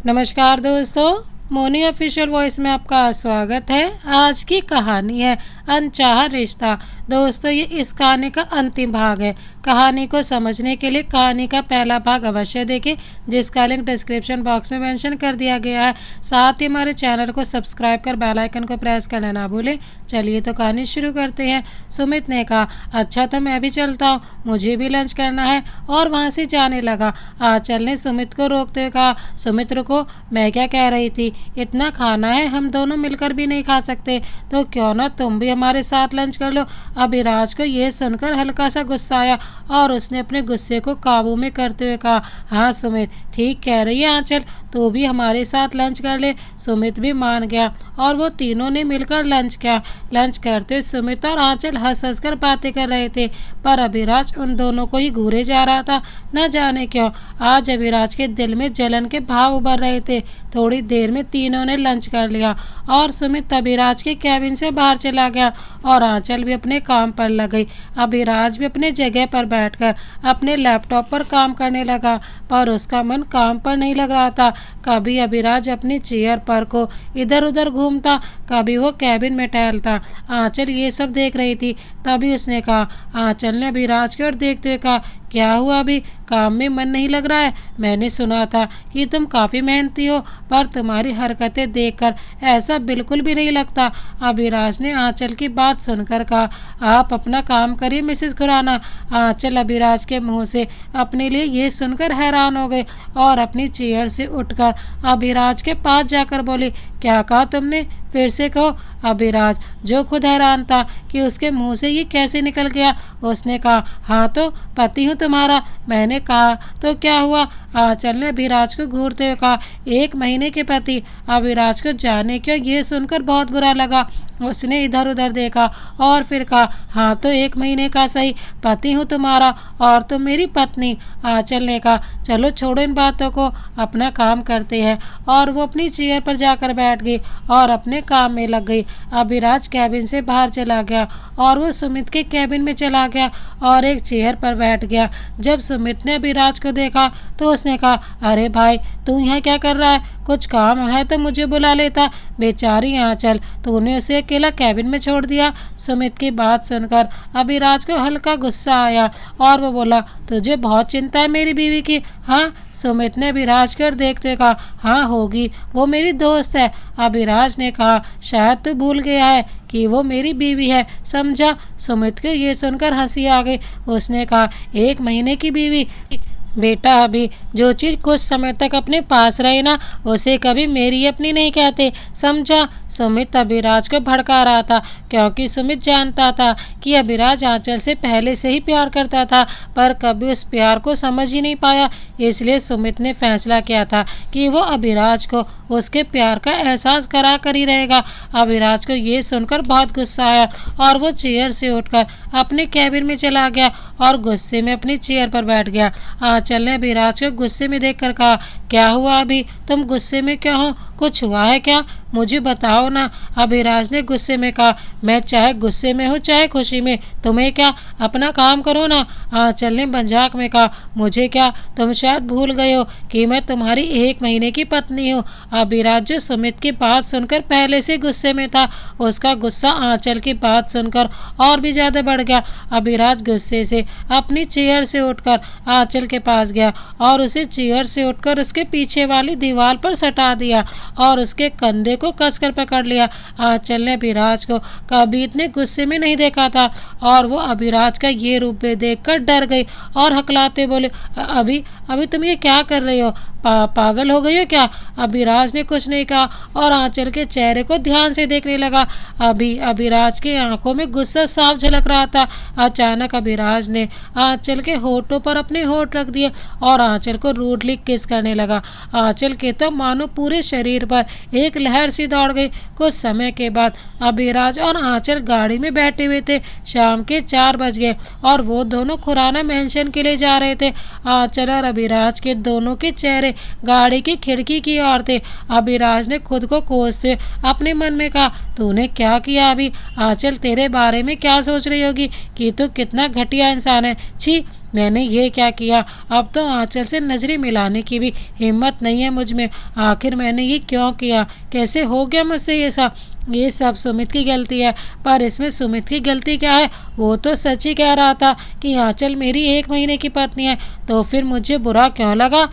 नमस्कार दोस्तों, Moni official voice में आपका स्वागत है। आज की कहानी है अनचाहा रिश्ता। दोस्तों, ये इस कहानी का अंतिम भाग है। कहानी को समझने के लिए कहानी का पहला भाग अवश्य देखें, जिसका लिंक डिस्क्रिप्शन बॉक्स में मेंशन कर दिया गया है। साथ ही हमारे चैनल को सब्सक्राइब कर बेल आइकन को प्रेस करना ना भूलें। चलिए तो कहानी शुरू करते हैं। सुमित ने कहा, अच्छा तो मैं भी चलता हूँ, मुझे भी लंच करना है, और वहाँ से जाने लगा। आंचल ने सुमित को रोकते हुए कहा, सुमित रुको, मैं क्या कह रही थी, इतना खाना है, हम दोनों मिलकर भी नहीं खा सकते, तो क्यों ना तुम भी हमारे साथ लंच कर लो। अभिराज को यह सुनकर हल्का सा गुस्सा आया और उसने अपने गुस्से को काबू में करते हुए कहा, हाँ सुमित, ठीक कह रही है आंचल, तू भी हमारे साथ लंच कर ले। सुमित भी मान गया और वो तीनों ने मिलकर लंच किया। लंच करते सुमित और आंचल हंस हंस कर बातें कर रहे थे, पर अभिराज उन दोनों को ही घूरे जा रहा था। न जाने क्यों आज अभिराज के दिल में जलन के भाव उभर रहे थे। थोड़ी देर में तीनों ने लंच कर लिया और सुमित अभिराज के कैबिन से बाहर चला गया और आंचल भी अपने काम पर लग गई। अभिराज भी अपने जगह पर बैठकर अपने लैपटॉप पर काम करने लगा, पर उसका मन काम पर नहीं लग रहा था। कभी अभिराज अपनी चेयर पर को इधर उधर घूमता, कभी वो कैबिन में टहलता। आंचल ये सब देख रही थी। तभी उसने कहा, आंचल ने अभिराज की ओर देखते हुए कहा, क्या हुआ, अभी काम में मन नहीं लग रहा है? मैंने सुना था कि तुम काफ़ी मेहनती हो, पर तुम्हारी हरकतें देखकर ऐसा बिल्कुल भी नहीं लगता। अभिराज ने आंचल की बात सुनकर कहा, आप अपना काम करिए मिसेस खुराना। आंचल अभिराज के मुंह से अपने लिए ये सुनकर हैरान हो गई और अपनी चेयर से उठकर अभिराज के पास जाकर बोली, क्या कहा तुमने, फिर से कहो। अभिराज, जो खुद हैरान था कि उसके मुंह से ये कैसे निकल गया, उसने कहा, हाँ तो पति हूँ तुम्हारा। मैंने कहा तो क्या हुआ? आंचल ने अभिराज को घूरते हुए कहा, 1 महीने के पति। अभिराज को जाने क्यों ये सुनकर बहुत बुरा लगा। उसने इधर उधर देखा और फिर कहा, हाँ तो 1 महीने का सही, पति हूँ तुम्हारा और तुम मेरी पत्नी। आंचल ने कहा, चलो छोड़ो इन बातों को, अपना काम करते हैं। और वो अपनी चेयर पर जाकर बैठ गई और अपने काम में लग गई। अभिराज कैबिन से बाहर चला गया और वो सुमित के कैबिन में चला गया और एक चेयर पर बैठ गया। जब सुमित ने अभिराज को देखा तो उसने कहा, अरे भाई, तू यहाँ क्या कर रहा है? कुछ काम है तो मुझे बुला लेता। बेचारी आंचल, तूने उसे अकेला कैबिन में छोड़ दिया। सुमित की बात सुनकर अभिराज को हल्का गुस्सा आया और वो बोला, तुझे बहुत चिंता है मेरी बीवी की, हाँ? सुमित ने अभिराज कर देखते हुए कहा, हाँ होगी, वो मेरी दोस्त है। अभिराज ने कहा, शायद तू भूल गया है कि वो मेरी बीवी है, समझा? सुमित को ये सुनकर हंसी आ गई। उसने कहा, 1 महीने की बीवी? बेटा, अभी जो चीज़ कुछ समय तक अपने पास रहे ना, उसे कभी मेरी अपनी नहीं कहते, समझा? सुमित अभिराज को भड़का रहा था, क्योंकि सुमित जानता था कि अभिराज आंचल से पहले से ही प्यार करता था, पर कभी उस प्यार को समझ ही नहीं पाया। इसलिए सुमित ने फैसला किया था कि वो अभिराज को उसके प्यार का एहसास करा कर ही रहेगा। अभिराज को ये सुनकर बहुत गुस्सा आया और वो चेयर से उठकर अपने कैबिन में चला गया और गुस्से में अपनी चेयर पर बैठ गया। आंचल ने अभिराज को गुस्से में देखकर कहा, क्या हुआ अभी, तुम गुस्से में क्यों हो? कुछ हुआ है क्या? मुझे बताओ ना। अभिराज ने गुस्से में कहा, मैं चाहे गुस्से में हूँ चाहे खुशी में, तुम्हें क्या, अपना काम करो ना। आंचल ने मजाक में कहा, मुझे क्या, तुम शायद भूल गए हो कि मैं तुम्हारी 1 महीने की पत्नी हूँ। अभिराज जो सुमित की बात सुनकर पहले से गुस्से में था, उसका गुस्सा आंचल की बात सुनकर और भी ज़्यादा बढ़ गया। अभिराज गुस्से से अपनी चेयर से उठकर आंचल के पास गया और उसे चेयर से उठकर उसके पीछे वाली दीवार पर सटा दिया और उसके कंधे को कसकर पकड़ लिया। आंचल ने अभिराज को कभी इतने गुस्से में नहीं देखा था और वो अभिराज का ये रूप देखकर डर गई और हकलाते बोले, अभी अभी तुम ये क्या कर रही हो? पागल हो गई हो क्या? अभिराज ने कुछ नहीं कहा और आंचल के चेहरे को ध्यान से देखने लगा। अभिराज की आंखों में गुस्सा साफ झलक रहा था। अचानक अभिराज ने आंचल के होठों पर अपने होठ रख दिए और आंचल को रूडली किस करने लगा। आंचल के तो मानो पूरे शरीर पर एक लहर सी दौड़ गई। कुछ समय के बाद अभिराज और आंचल गाड़ी में बैठे हुए थे। शाम के 4 बज गए और वो दोनों खुराना मेंशन के लिए जा रहे थे। आंचल और अभिराज के दोनों के चेहरे गाड़ी की खिड़की की ओर थे। अभिराज ने खुद को कोसते अपने मन में कहा, तूने क्या किया? अभी आंचल तेरे बारे में क्या सोच रही होगी कि तू कितना घटिया इंसान है। छी, मैंने ये क्या किया? अब तो आंचल से नजरें मिलाने की भी हिम्मत नहीं है मुझ में। आखिर मैंने ये क्यों किया? कैसे हो गया मुझसे ये सब सुमित की गलती है। पर इसमें सुमित की गलती क्या है? वो तो सच ही कह रहा था कि आंचल मेरी 1 महीने की पत्नी है, तो फिर मुझे बुरा क्यों लगा?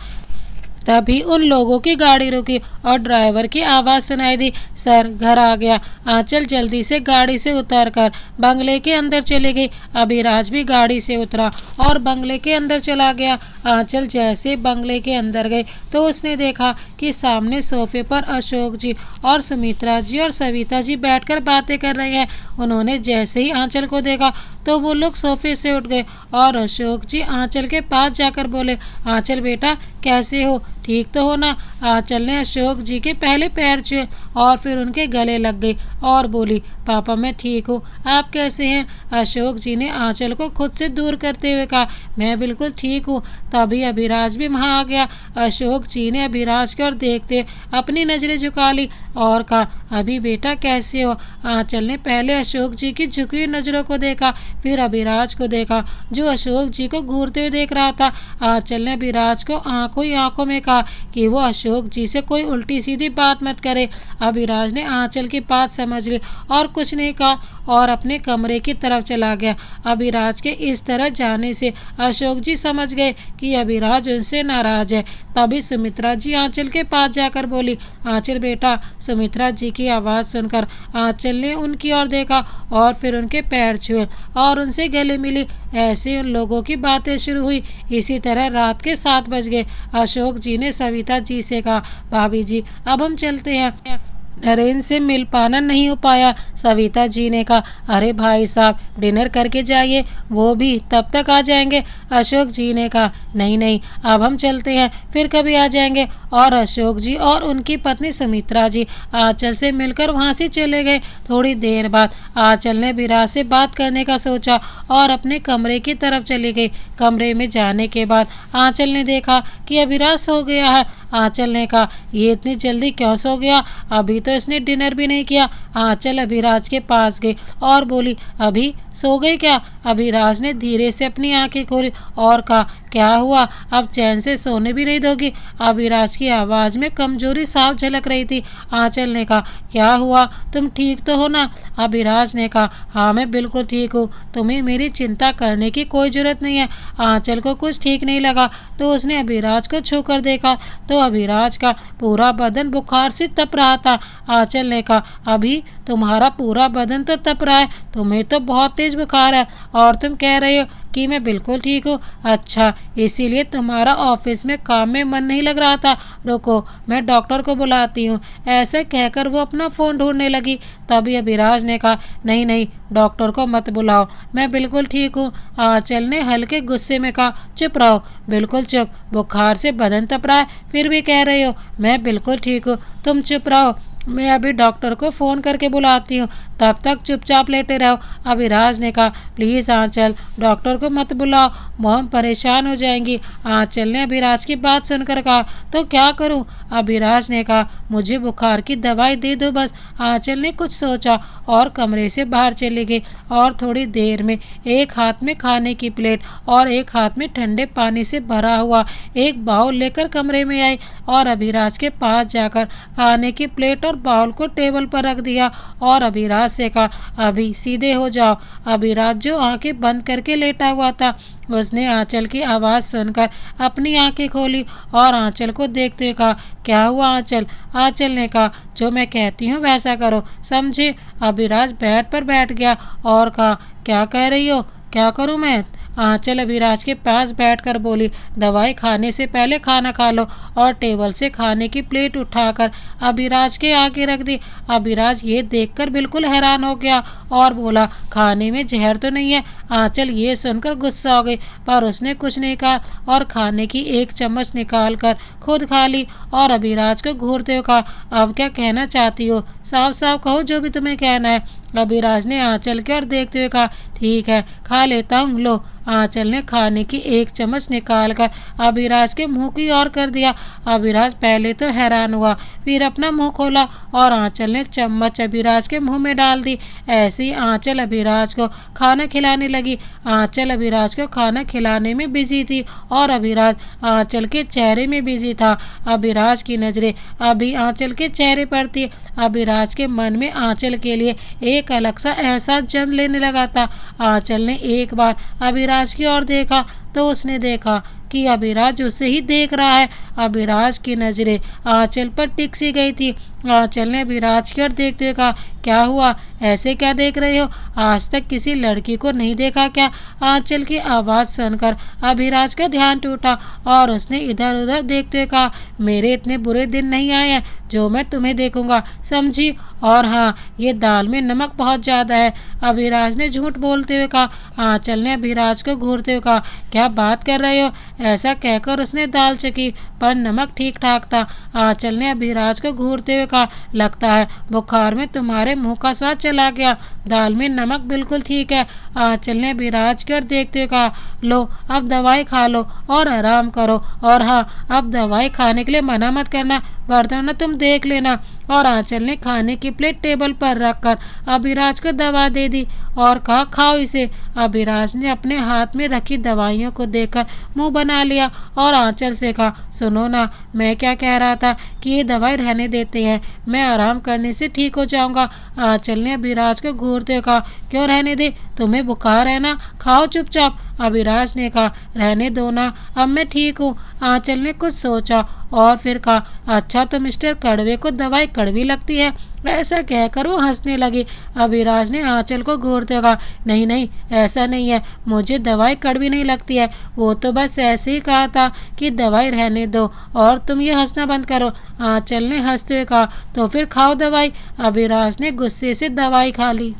तभी उन लोगों की गाड़ी रुकी और ड्राइवर की आवाज़ सुनाई दी, सर घर आ गया। आंचल जल्दी से गाड़ी से उतरकर बंगले के अंदर चली गई। अभिराज भी गाड़ी से उतरा और बंगले के अंदर चला गया। आंचल जैसे बंगले के अंदर गई तो उसने देखा कि सामने सोफे पर अशोक जी और सुमित्रा जी और सविता जी बैठकर बातें कर रहे हैं। उन्होंने जैसे ही आंचल को देखा तो वो लोग सोफे से उठ गए और अशोक जी आंचल के पास जाकर बोले, आंचल बेटा कैसे हो? ठीक तो हो ना? आंचल ने अशोक जी के पहले पैर छुए और फिर उनके गले लग गई और बोली, पापा मैं ठीक हूँ, आप कैसे हैं? अशोक जी ने आंचल को खुद से दूर करते हुए कहा, मैं बिल्कुल ठीक हूँ। तभी अभिराज भी वहाँ आ गया। अशोक जी ने अभिराज की ओर देखते अपनी नज़रें झुका ली और कहा, अभी बेटा कैसे हो? आंचल ने पहले अशोक जी की झुकी हुई नज़रों को देखा, फिर अभिराज को देखा जो अशोक जी को घूरते हुए देख रहा था। आंचल ने अभिराज को आंखों ही आंखों में कहा कि वो अशोक जी से कोई उल्टी सीधी बात मत करे। अभिराज ने आंचल की बात समझ ली और कुछ नहीं कहा और अपने कमरे की तरफ चला गया। अभिराज के इस तरह जाने से अशोक जी समझ गए कि अभिराज उनसे नाराज है। तभी सुमित्रा जी आंचल के पास जाकर बोली, आंचल बेटा। सुमित्रा जी की आवाज़ सुनकर आंचल ने उनकी ओर देखा और फिर उनके पैर छुए और उनसे गले मिली। ऐसे उन लोगों की बातें शुरू हुई। इसी तरह रात के 7 बज गए। अशोक जी ने सविता जी से कहा, भाभी जी अब हम चलते हैं, नरेंद्र से मिल पाना नहीं हो पाया। सविता जी ने कहा, अरे भाई साहब डिनर करके जाइए, वो भी तब तक आ जाएंगे। अशोक जी ने कहा, नहीं नहीं अब हम चलते हैं, फिर कभी आ जाएंगे। और अशोक जी और उनकी पत्नी सुमित्रा जी आंचल से मिलकर वहाँ से चले गए। थोड़ी देर बाद आंचल ने विराज से बात करने का सोचा और अपने कमरे की तरफ चली गई। कमरे में जाने के बाद आंचल ने देखा कि अभिराज सो गया है। आंचल ने कहा, ये इतनी जल्दी क्यों सो गया? अभी तो इसने डिनर भी नहीं किया। आंचल अभिराज के पास गई और बोली, अभी सो गई क्या? अभिराज ने धीरे से अपनी आंखें खोली और कहा, क्या हुआ? अब चैन से सोने भी नहीं दोगी? अभिराज की आवाज़ में कमजोरी साफ झलक रही थी। आंचल ने कहा, क्या हुआ? तुम ठीक तो हो ना? अभिराज ने कहा, हाँ मैं बिल्कुल ठीक हूँ, तुम्हें मेरी चिंता करने की कोई ज़रूरत नहीं है। आंचल को कुछ ठीक नहीं लगा तो उसने अभिराज को छूकर देखा तो अभिराज का पूरा बदन बुखार से तप रहा था। आंचल ने कहा, अभी तुम्हारा पूरा बदन तो तप रहा है, तुम्हें तो बहुत तेज बुखार है और तुम कह रहे हो कि मैं बिल्कुल ठीक हूँ। अच्छा इसीलिए तुम्हारा ऑफिस में काम में मन नहीं लग रहा था। रुको मैं डॉक्टर को बुलाती हूँ। ऐसे कहकर वो अपना फ़ोन ढूंढने लगी। तभी अभिराज ने कहा, नहीं नहीं डॉक्टर को मत बुलाओ, मैं बिल्कुल ठीक हूँ। आंचल ने हल्के गुस्से में कहा, चुप रहो, बिल्कुल चुप। बुखार से बदन तप रहा है फिर भी कह रहे हो मैं बिल्कुल ठीक हूँ। तुम चुप रहो, मैं अभी डॉक्टर को फ़ोन करके बुलाती हूँ, तब तक चुपचाप लेटे रहो। अभिराज ने कहा, प्लीज़ आंचल डॉक्टर को मत बुलाओ, मोम परेशान हो जाएंगी। आंचल ने अभिराज की बात सुनकर कहा, तो क्या करूँ? अभिराज ने कहा, मुझे बुखार की दवाई दे दो बस। आंचल ने कुछ सोचा और कमरे से बाहर चली गई और थोड़ी देर में एक हाथ में खाने की प्लेट और एक हाथ में ठंडे पानी से भरा हुआ एक बाउल लेकर कमरे में आई और अभिराज के पास जाकर खाने की प्लेट और बाउल को टेबल पर रख दिया और अभिराज से कहा, अभी सीधे हो जाओ। अभिराज जो आंखें बंद करके लेटा हुआ था उसने आंचल की आवाज़ सुनकर अपनी आंखें खोली और आंचल को देखते हुए कहा, क्या हुआ आंचल? आंचल ने कहा, जो मैं कहती हूँ वैसा करो, समझे? अभिराज बेड पर बैठ गया और कहा, क्या कह रही हो? क्या करूँ मैं? आंचल अभिराज के पास बैठकर बोली, दवाई खाने से पहले खाना खा लो और टेबल से खाने की प्लेट उठाकर अभिराज के आगे रख दी। अभिराज ये देखकर बिल्कुल हैरान हो गया और बोला, खाने में जहर तो नहीं है? आंचल ये सुनकर गुस्सा हो गई पर उसने कुछ नहीं कहा और खाने की एक चम्मच निकाल कर खुद खा ली और अभिराज को घूरते हुए कहा, अब क्या कहना चाहती हो? साफ साफ कहो जो भी तुम्हें कहना है। अभिराज ने आंचल की ओर देखते हुए कहा, ठीक है, खा लेता हूँ। लो। आंचल ने खाने की एक चम्मच निकालकर अभिराज के मुंह की ओर कर दिया। अभिराज पहले तो हैरान हुआ, फिर अपना मुंह खोला और आंचल ने चम्मच अभिराज के मुंह में डाल दी। ऐसे ही आंचल अभिराज को खाना खिलाने लगी। आंचल अभिराज को खाना खिलाने में बिजी थी और अभिराज आंचल के चेहरे में बिजी था। अभिराज की नज़रें अभी आंचल के चेहरे पर थी। अभिराज के मन में आंचल के लिए एक अलग सा एहसास जन्म लेने लगा था। आंचल ने एक बार अभिराज की ओर देखा तो उसने देखा कि अभिराज उसे ही देख रहा है। अभिराज की नज़रें आंचल पर टिक सी गई थी। आंचल ने अभिराज की ओर देखते हुए कहा, क्या हुआ, ऐसे क्या देख रहे हो, आज तक किसी लड़की को नहीं देखा क्या? आंचल की आवाज़ सुनकर अभिराज का ध्यान टूटा और उसने इधर उधर देखते हुए कहा, मेरे इतने बुरे दिन नहीं आए हैं जो मैं तुम्हें देखूंगा, समझी? और हाँ, ये दाल में नमक बहुत ज़्यादा है। अभिराज ने झूठ बोलते हुए कहा। आंचल ने अभिराज को घूरते हुए कहा, क्या बात कर रहे हो? ऐसा कहकर उसने दाल चखी पर नमक ठीक ठाक था। आंचल ने अभिराज को घूरते हुए कहा, लगता है बुखार में तुम्हारे मुंह का स्वाद चला गया, दाल में नमक बिल्कुल ठीक है। आंचल ने अभिराज की ओर देखते हुए कहा, लो अब दवाई खा लो और आराम करो, और हाँ, अब दवाई खाने के लिए मना मत करना वरना तुम देख लेना। और आंचल ने खाने की प्लेट टेबल पर रखकर अभिराज को दवा दे दी और कहा, खाओ इसे। अभिराज ने अपने हाथ में रखी दवाइयों को देखकर मुंह बना लिया और आंचल से कहा, सुनो ना, मैं क्या कह रहा था कि ये दवाई रहने देते हैं, मैं आराम करने से ठीक हो जाऊंगा। आंचल ने अभिराज को घूरते हुए कहा, क्यों रहने दे, तुम्हें बुखार है ना, खाओ चुपचाप। अभिराज ने कहा, रहने दो ना, अब मैं ठीक हूँ। आंचल ने कुछ सोचा और फिर कहा, अच्छा तो मिस्टर कड़वे को दवाई कड़वी लगती है? ऐसा कहकर वो हंसने लगी। अभिराज ने आंचल को घूरते हुए कहा, नहीं नहीं, ऐसा नहीं है, मुझे दवाई कड़वी नहीं लगती है, वो तो बस ऐसे ही कहा था कि दवाई रहने दो और तुम ये हंसना बंद करो। आंचल ने हंसते हुए कहा, तो फिर खाओ दवाई। अभिराज ने गुस्से से दवाई खा ली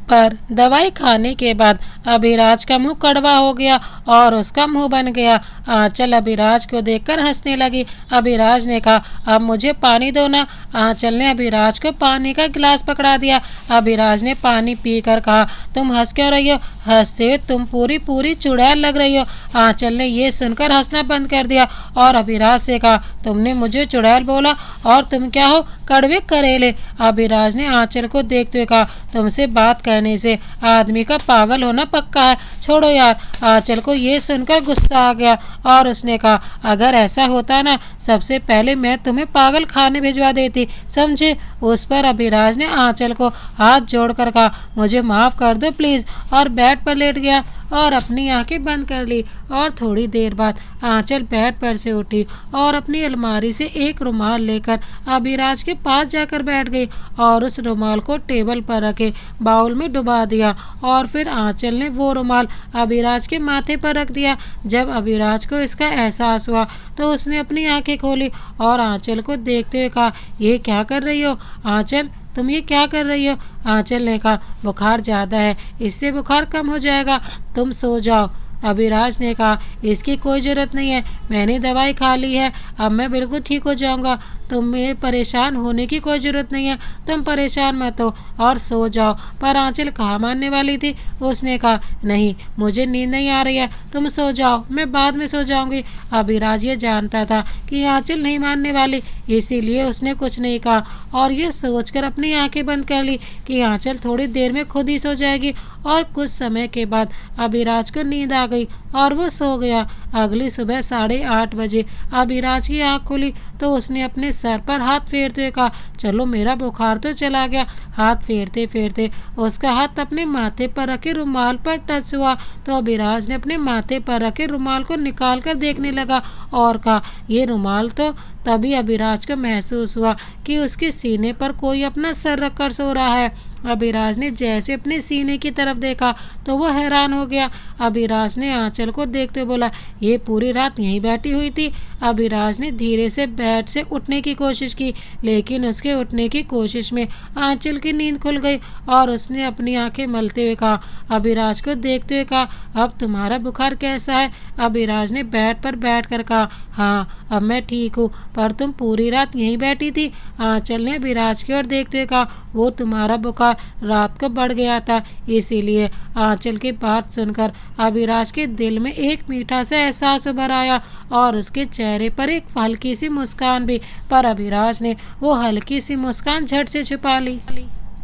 पर दवाई खाने के बाद अभिराज का मुंह कड़वा हो गया और उसका मुंह बन गया। आंचल अभिराज को देखकर हंसने लगी। अभिराज ने कहा, अब मुझे पानी दो ना। आंचल ने अभिराज को पानी का गिलास पकड़ा दिया। अभिराज ने पानी पीकर कहा, तुम हंस क्यों रही हो, हंसते तुम पूरी पूरी चुड़ैल लग रही हो। आंचल ने ये सुनकर हंसना बंद कर दिया और अभिराज से कहा, तुमने मुझे चुड़ैल बोला और तुम क्या हो, कड़वे करेले। अभिराज ने आंचल को देखते हुए कहा, तुमसे बात करने से आदमी का पागल होना पक्का है, छोड़ो यार। आंचल को ये सुनकर गुस्सा आ गया और उसने कहा, अगर ऐसा होता ना, सबसे पहले मैं तुम्हें पागल खाने भिजवा देती, समझे? उस पर अभिराज ने आंचल को हाथ जोड़कर कहा, मुझे माफ़ कर दो प्लीज़, और बेड पर लेट गया और अपनी आंखें बंद कर ली। और थोड़ी देर बाद आंचल बेड पर से उठी और अपनी अलमारी से एक रुमाल लेकर अभिराज के पास जाकर बैठ गई और उस रुमाल को टेबल पर रखे बाउल में डुबा दिया और फिर आंचल ने वो रुमाल अभिराज के माथे पर रख दिया। जब अभिराज को इसका एहसास हुआ तो उसने अपनी आंखें खोली और आंचल को देखते हुए कहा, ये क्या कर रही हो आंचल, तुम ये क्या कर रही हो? आंचल ने कहा, बुखार ज़्यादा है, इससे बुखार कम हो जाएगा, तुम सो जाओ। अभिराज ने कहा, इसकी कोई ज़रूरत नहीं है, मैंने दवाई खा ली है, अब मैं बिल्कुल ठीक हो जाऊंगा, तुम्हें परेशान होने की कोई ज़रूरत नहीं है, तुम परेशान मत हो और सो जाओ। पर आंचल कहाँ मानने वाली थी, उसने कहा, नहीं, मुझे नींद नहीं आ रही है, तुम सो जाओ, मैं बाद में सो जाऊंगी। अभिराज ये जानता था कि आंचल नहीं मानने वाली, इसीलिए उसने कुछ नहीं कहा और ये सोचकर अपनी आंखें बंद कर ली कि आंचल थोड़ी देर में खुद ही सो जाएगी। और कुछ समय के बाद अभिराज को नींद आ गई और वो सो गया। अगली सुबह 8:30 बजे अभिराज की आँख खुली तो उसने अपने सर पर हाथ फेरते हुए कहा, चलो मेरा बुखार तो चला गया। हाथ फेरते फेरते उसका हाथ अपने माथे पर रखे रुमाल पर टच हुआ तो अभिराज ने अपने माथे पर रखे रुमाल को निकाल कर देखने लगा और कहा, ये रुमाल तो। तभी अभिराज को महसूस हुआ कि उसके सीने पर कोई अपना सर रखकर सो रहा है। अभिराज ने जैसे अपने सीने की तरफ देखा तो वो हैरान हो गया। अभिराज ने आंचल को देखते हुए बोला, ये पूरी रात यहीं बैठी हुई थी? अभिराज ने धीरे से बेड से उठने की कोशिश की लेकिन उसके उठने की कोशिश में आंचल की नींद खुल गई और उसने अपनी आंखें मलते हुए कहा, अभिराज को देखते हुए कहा, अब तुम्हारा बुखार कैसा है? अभिराज ने बेड पर बैठ कर कहा, हाँ अब मैं ठीक हूँ, पर तुम पूरी रात यहीं बैठी थी? आंचल ने अभिराज की ओर देखते हुए कहा, वो तुम्हारा बुखार बुखार रात को बढ़ गया था, इसीलिए आंचल की बात सुनकर अभिराज के दिल में एक मीठा सा एहसास उभर आया और उसके चेहरे पर एक हल्की सी मुस्कान भी। पर अभिराज ने वो हल्की सी मुस्कान झट से छुपा ली।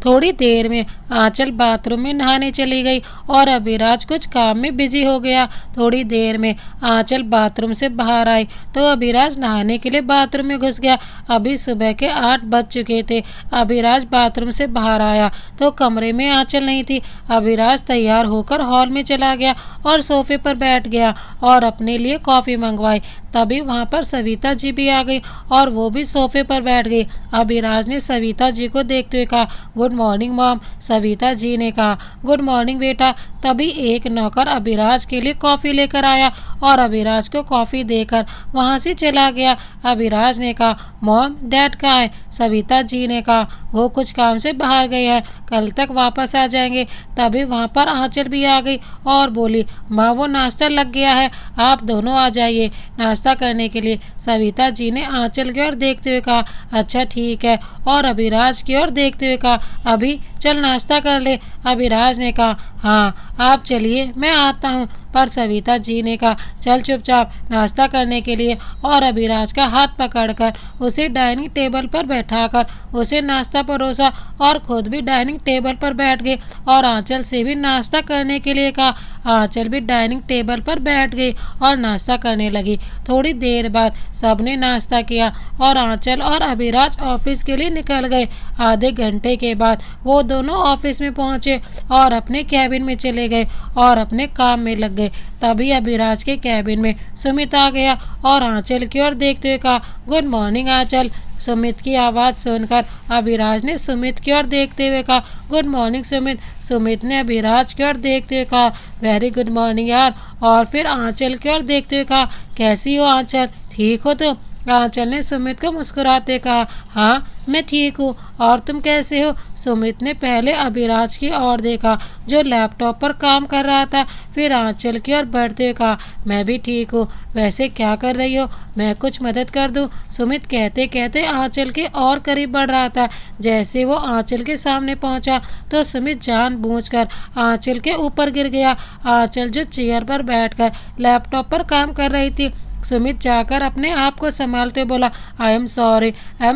थोड़ी देर में आंचल बाथरूम में नहाने चली गई और अभिराज कुछ काम में बिजी हो गया। थोड़ी देर में आंचल बाथरूम से बाहर आई तो अभिराज नहाने के लिए बाथरूम में घुस गया। अभी सुबह के 8 बज चुके थे। अभिराज बाथरूम से बाहर आया तो कमरे में आंचल नहीं थी। अभिराज तैयार होकर हॉल में चला गया और सोफे पर बैठ गया और अपने लिए कॉफ़ी मंगवाई। तभी वहाँ पर सविता जी भी आ गई और वो भी सोफे पर बैठ गई। अभिराज ने सविता जी को देखते हुए कहा, good morning mom. Savita ji ने कहा, गुड मॉर्निंग बेटा। तभी एक नौकर अभिराज के लिए कॉफ़ी लेकर आया और अभिराज को कॉफ़ी देकर वहाँ से चला गया। अभिराज ने कहा, मॉम डैड कहाँ है? सविता जी ने कहा, वो कुछ काम से बाहर गए हैं, कल तक वापस आ जाएंगे। तभी वहाँ पर आंचल भी आ गई और बोली, माँ वो नाश्ता लग गया है, आप दोनों आ जाइए नाश्ता करने के लिए। सविता जी ने आंचल की ओर देखते हुए कहा, अच्छा ठीक है, और अभिराज की ओर देखते हुए कहा, अभी चल नाश्ता कर ले। अभिराज ने कहा, हाँ आप चलिए मैं आता हूँ। पर सविता जी ने कहा, चल चुपचाप नाश्ता करने के लिए, और अभिराज का हाथ पकड़कर उसे डाइनिंग टेबल पर बैठाकर उसे नाश्ता परोसा और खुद भी डाइनिंग टेबल पर बैठ गए और आंचल से भी नाश्ता करने के लिए कहा। आंचल भी डाइनिंग टेबल पर बैठ गई और नाश्ता करने लगी। थोड़ी देर बाद सबने नाश्ता किया और आंचल और अभिराज ऑफिस के लिए निकल गए। आधे घंटे के बाद वो दोनों ऑफिस में पहुंचे और अपने कैबिन में चले गए और अपने काम में लग गए। तभी अभिराज के कैबिन में सुमित आ गया और आंचल की ओर देखते हुए कहा, गुड मॉर्निंग आंचल। सुमित की आवाज़ सुनकर अभिराज ने सुमित की ओर देखते हुए कहा, गुड मॉर्निंग सुमित। सुमित ने अभिराज की ओर देखते हुए कहा, वेरी गुड मॉर्निंग यार। और फिर आंचल की ओर देखते हुए कहा, कैसी हो आंचल, ठीक हो तुम? आंचल ने सुमित को मुस्कुराते कहा, हाँ मैं ठीक हूँ, और तुम कैसे हो? सुमित ने पहले अभिराज की ओर देखा जो लैपटॉप पर काम कर रहा था, फिर आंचल की ओर बढ़ते हुए कहा, मैं भी ठीक हूँ, वैसे क्या कर रही हो, मैं कुछ मदद कर दूँ? सुमित कहते कहते आंचल के और करीब बढ़ रहा था। जैसे वो आंचल के सामने पहुँचा तो सुमित जानबूझकर आंचल के ऊपर गिर गया। आंचल जो चेयर पर बैठकर लैपटॉप पर काम कर रही थी, सुमित जाकर अपने आप को संभालते बोला, आई एम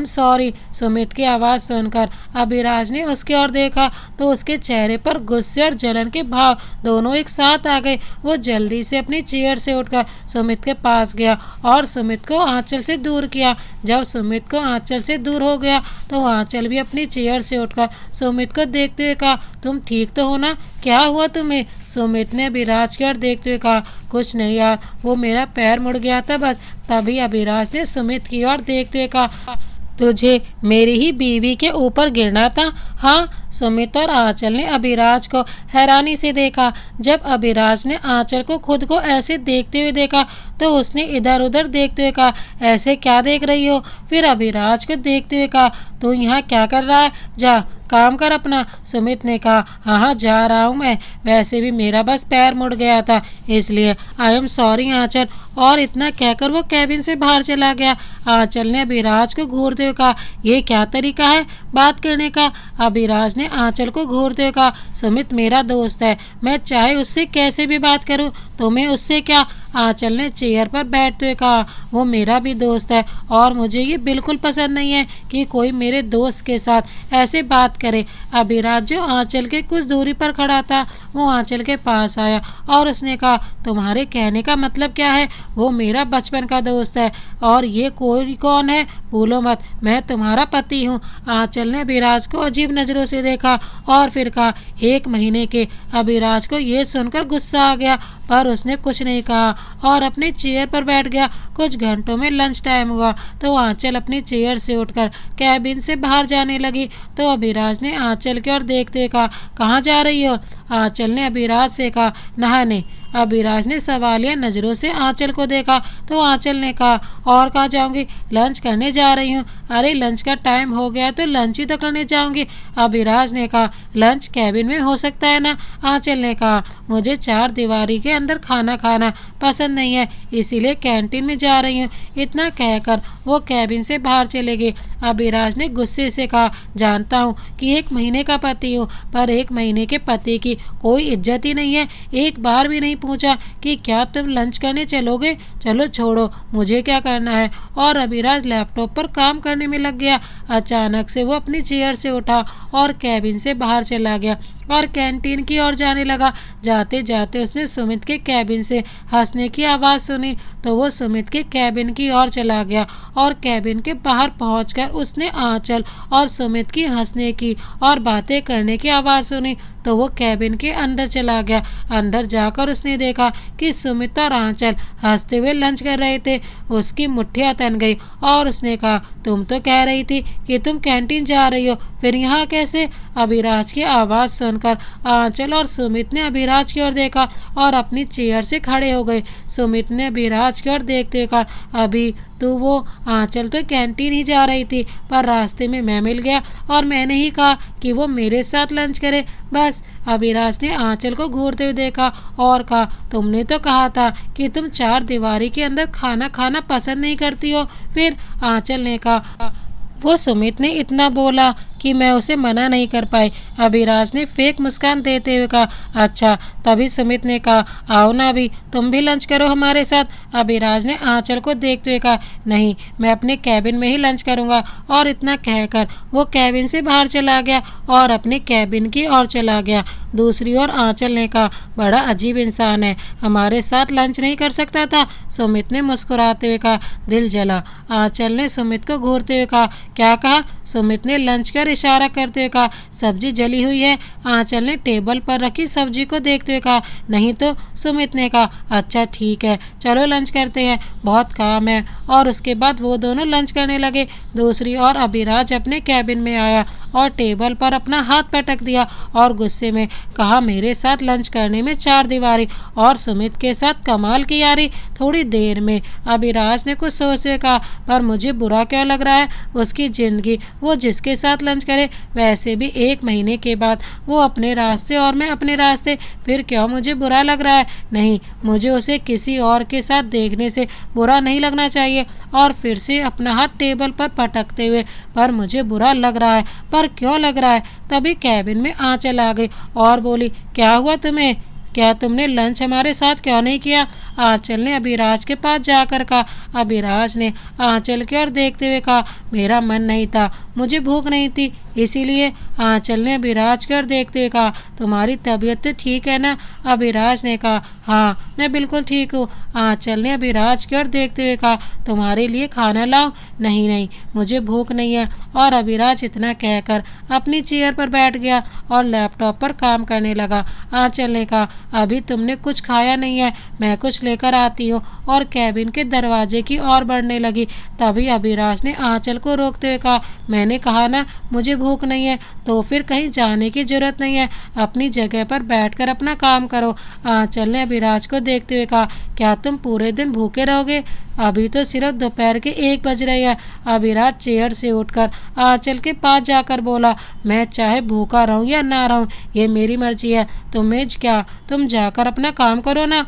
सॉरी। सुमित की आवाज़ सुनकर अभिराज ने उसकी ओर देखा तो उसके चेहरे पर गुस्से और जलन के भाव दोनों एक साथ आ गए। वो जल्दी से अपनी चेयर से उठकर सुमित के पास गया और सुमित को आंचल से दूर किया। जब सुमित को आंचल से दूर हो गया तो आंचल भी अपनी चेयर से उठकर सुमित को देखते हुए कहा, तुम ठीक तो हो ना, क्या हुआ तुम्हें? सुमित ने अभिराज की ओर देखते हुए कहा, कुछ नहीं यार, वो मेरा पैर मुड़ गया था बस। तभी अभिराज ने सुमित की ओर देखते हुए कहा, तुझे मेरी ही बीवी के ऊपर गिरना था? हाँ। सुमित और आंचल ने अभिराज को हैरानी से देखा। जब अभिराज ने आंचल को खुद को ऐसे देखते हुए देखा तो उसने इधर उधर देखते हुए कहा, ऐसे क्या देख रही हो? फिर अभिराज को देखते हुए कहा, तू यहाँ क्या कर रहा है, जा काम कर अपना। सुमित ने कहा, हाँ जा रहा हूँ मैं, वैसे भी मेरा बस पैर मुड़ गया था इसलिए। आई एम सॉरी आंचल। और इतना कहकर वो कैबिन से बाहर चला गया। आंचल ने अभिराज को घूरते हुए कहा, ये क्या तरीका है बात करने का? अभिराज ने आंचल को घूरते हुए कहा, सुमित मेरा दोस्त है, मैं चाहे उससे कैसे भी बात करूं, तुम्हें उससे क्या? आंचल ने चेयर पर बैठते हुए कहा, वो मेरा भी दोस्त है और मुझे ये बिल्कुल पसंद नहीं है कि कोई मेरे दोस्त के साथ ऐसे बात करे। अभिराज जो आंचल के कुछ दूरी पर खड़ा था वो आंचल के पास आया और उसने कहा, तुम्हारे कहने का मतलब क्या है? वो मेरा बचपन का दोस्त है और ये कोई कौन है? भूलो मत, मैं तुम्हारा पति हूँ। आंचल ने अभिराज को अजीब नज़रों से देखा और फिर कहा, 1 महीने के। अभिराज को ये सुनकर गुस्सा आ गया पर उसने कुछ नहीं कहा और अपनी चेयर पर बैठ गया। कुछ घंटों में लंच टाइम हुआ तो आंचल अपनी चेयर से उठकर कैबिन से बाहर जाने लगी तो अभिराज ने आंचल की ओर देखते हुए कहा, कहाँ जा रही हो? आंचल ने अभिराज से कहा, नहाने। अभिराज ने सवालिया नज़रों से आंचल को देखा तो आंचल ने कहा, और कहाँ जाऊंगी? लंच करने जा रही हूँ। अरे लंच का टाइम हो गया तो लंच ही तो करने जाऊंगी। अभिराज ने कहा, लंच कैबिन में हो सकता है ना? आंचल ने कहा, मुझे चार दीवारी के अंदर खाना खाना पसंद नहीं है, इसीलिए कैंटीन में जा रही हूँ। इतना कहकर वो कैबिन से बाहर चले गए। अभिराज ने गुस्से से कहा, जानता हूँ कि 1 महीने का पति हूँ, पर 1 महीने के पति की कोई इज्जत ही नहीं है। एक बार भी नहीं पूछा कि क्या तुम लंच करने चलोगे? चलो छोड़ो, मुझे क्या करना है। और अभिराज लैपटॉप पर काम करने में लग गया। अचानक से वो अपनी चेयर से उठा और कैबिन से बाहर चला गया और कैंटीन की ओर जाने लगा। जाते जाते उसने सुमित के कैबिन से हंसने की आवाज़ सुनी तो वो सुमित के कैबिन की ओर चला गया और कैबिन के बाहर पहुंचकर उसने आंचल और सुमित की हंसने की और बातें करने की आवाज़ सुनी तो वो कैबिन के अंदर चला गया। अंदर जाकर उसने देखा कि सुमित और आंचल हंसते हुए लंच कर रहे थे। उसकी मुट्ठियाँ तन गई और उसने कहा, तुम तो कह रही थी कि तुम कैंटीन जा रही हो, फिर यहाँ कैसे? अभिराज की आवाज़ सुनकर आंचल और सुमित ने अभिराज की ओर देखा और अपनी चेयर से खड़े हो गए। सुमित ने अभिराज की ओर देखते हुए कहा, अभी तो वो आंचल तो कैंटीन ही जा रही थी, पर रास्ते में मैं मिल गया और मैंने ही कहा कि वो मेरे साथ लंच करे, बस। अभिराज ने आंचल को घूरते हुए देखा और कहा, तुमने तो कहा था कि तुम चार दीवारी के अंदर खाना खाना पसंद नहीं करती हो। फिर आंचल ने कहा, वो सुमित ने इतना बोला कि मैं उसे मना नहीं कर पाई। अभिराज ने फेक मुस्कान देते हुए कहा, अच्छा। तभी सुमित ने कहा, आओ ना अभी, तुम भी लंच करो हमारे साथ। अभिराज ने आंचल को देखते हुए कहा, नहीं, मैं अपने कैबिन में ही लंच करूंगा। और इतना कहकर वो कैबिन से बाहर चला गया और अपने कैबिन की ओर चला गया। दूसरी ओर आंचल ने कहा, बड़ा अजीब इंसान है, हमारे साथ लंच नहीं कर सकता था? सुमित ने मुस्कुराते हुए कहा, दिल जला। आंचल ने सुमित को घूरते हुए कहा, क्या कहा? सुमित ने लंच कर इशारा करते हुए कहा, सब्जी जली हुई है। आंचल ने टेबल पर रखी सब्जी को देखते हुए कहा, नहीं तो। सुमित ने कहा, अच्छा ठीक है, चलो लंच करते हैं, बहुत काम है। और उसके बाद वो दोनों लंच करने लगे। दूसरी ओर अभिराज अपने कैबिन में आया और टेबल पर अपना हाथ पटक दिया और गुस्से में कहा, मेरे साथ लंच करने में चार दीवारी और सुमित के साथ कमाल की यारी। थोड़ी देर में अभिराज ने कुछ सोचते हुए कहा, पर मुझे बुरा क्यों लग रहा है? उसकी जिंदगी, वो जिसके साथ लंच करे, वैसे भी 1 महीने के बाद वो अपने रास्ते और मैं अपने रास्ते, फिर क्यों मुझे बुरा लग रहा है? नहीं, मुझे उसे किसी और के साथ देखने से बुरा नहीं लगना चाहिए। और फिर से अपना हाथ टेबल पर पटकते हुए, पर मुझे बुरा लग रहा है, पर क्यों लग रहा है? तभी कैबिन में आंचल आ गई और बोली, क्या हुआ तुम्हें? क्या तुमने लंच हमारे साथ क्यों नहीं किया? आंचल ने अभिराज के पास जाकर कहा। अभिराज ने आंचल की ओर देखते हुए कहा, मेरा मन नहीं था, मुझे भूख नहीं थी, इसीलिए। आंचल ने अभिराज की ओर देखते हुए कहा, तुम्हारी तबीयत तो ठीक है ना? अभिराज ने कहा, हाँ, मैं बिल्कुल ठीक हूँ। आंचल ने अभिराज की ओर देखते हुए कहा, तुम्हारे लिए खाना लाऊं? नहीं नहीं, मुझे भूख नहीं है। और अभिराज इतना कहकर अपनी चेयर पर बैठ गया और लैपटॉप पर काम करने लगा। आंचल ने कहा, अभी तुमने कुछ खाया नहीं है, मैं कुछ लेकर आती हूँ। और कैबिन के दरवाजे की ओर बढ़ने लगी। तभी अभिराज ने आंचल को रोकते हुए कहा, मैंने कहा ना मुझे भूख नहीं है, तो फिर कहीं जाने की जरूरत नहीं है, अपनी जगह पर बैठकर अपना काम करो। आंचल ने अभिराज को देखते हुए कहा, क्या तुम पूरे दिन भूखे रहोगे? अभी तो सिर्फ दोपहर के 1 बज रहे हैं। अभिराज चेयर से उठकर आंचल के पास जाकर बोला, मैं चाहे भूखा रहूं या ना रहूं, ये मेरी मर्जी है, तुम्हें क्या, तुम जाकर अपना काम करो ना।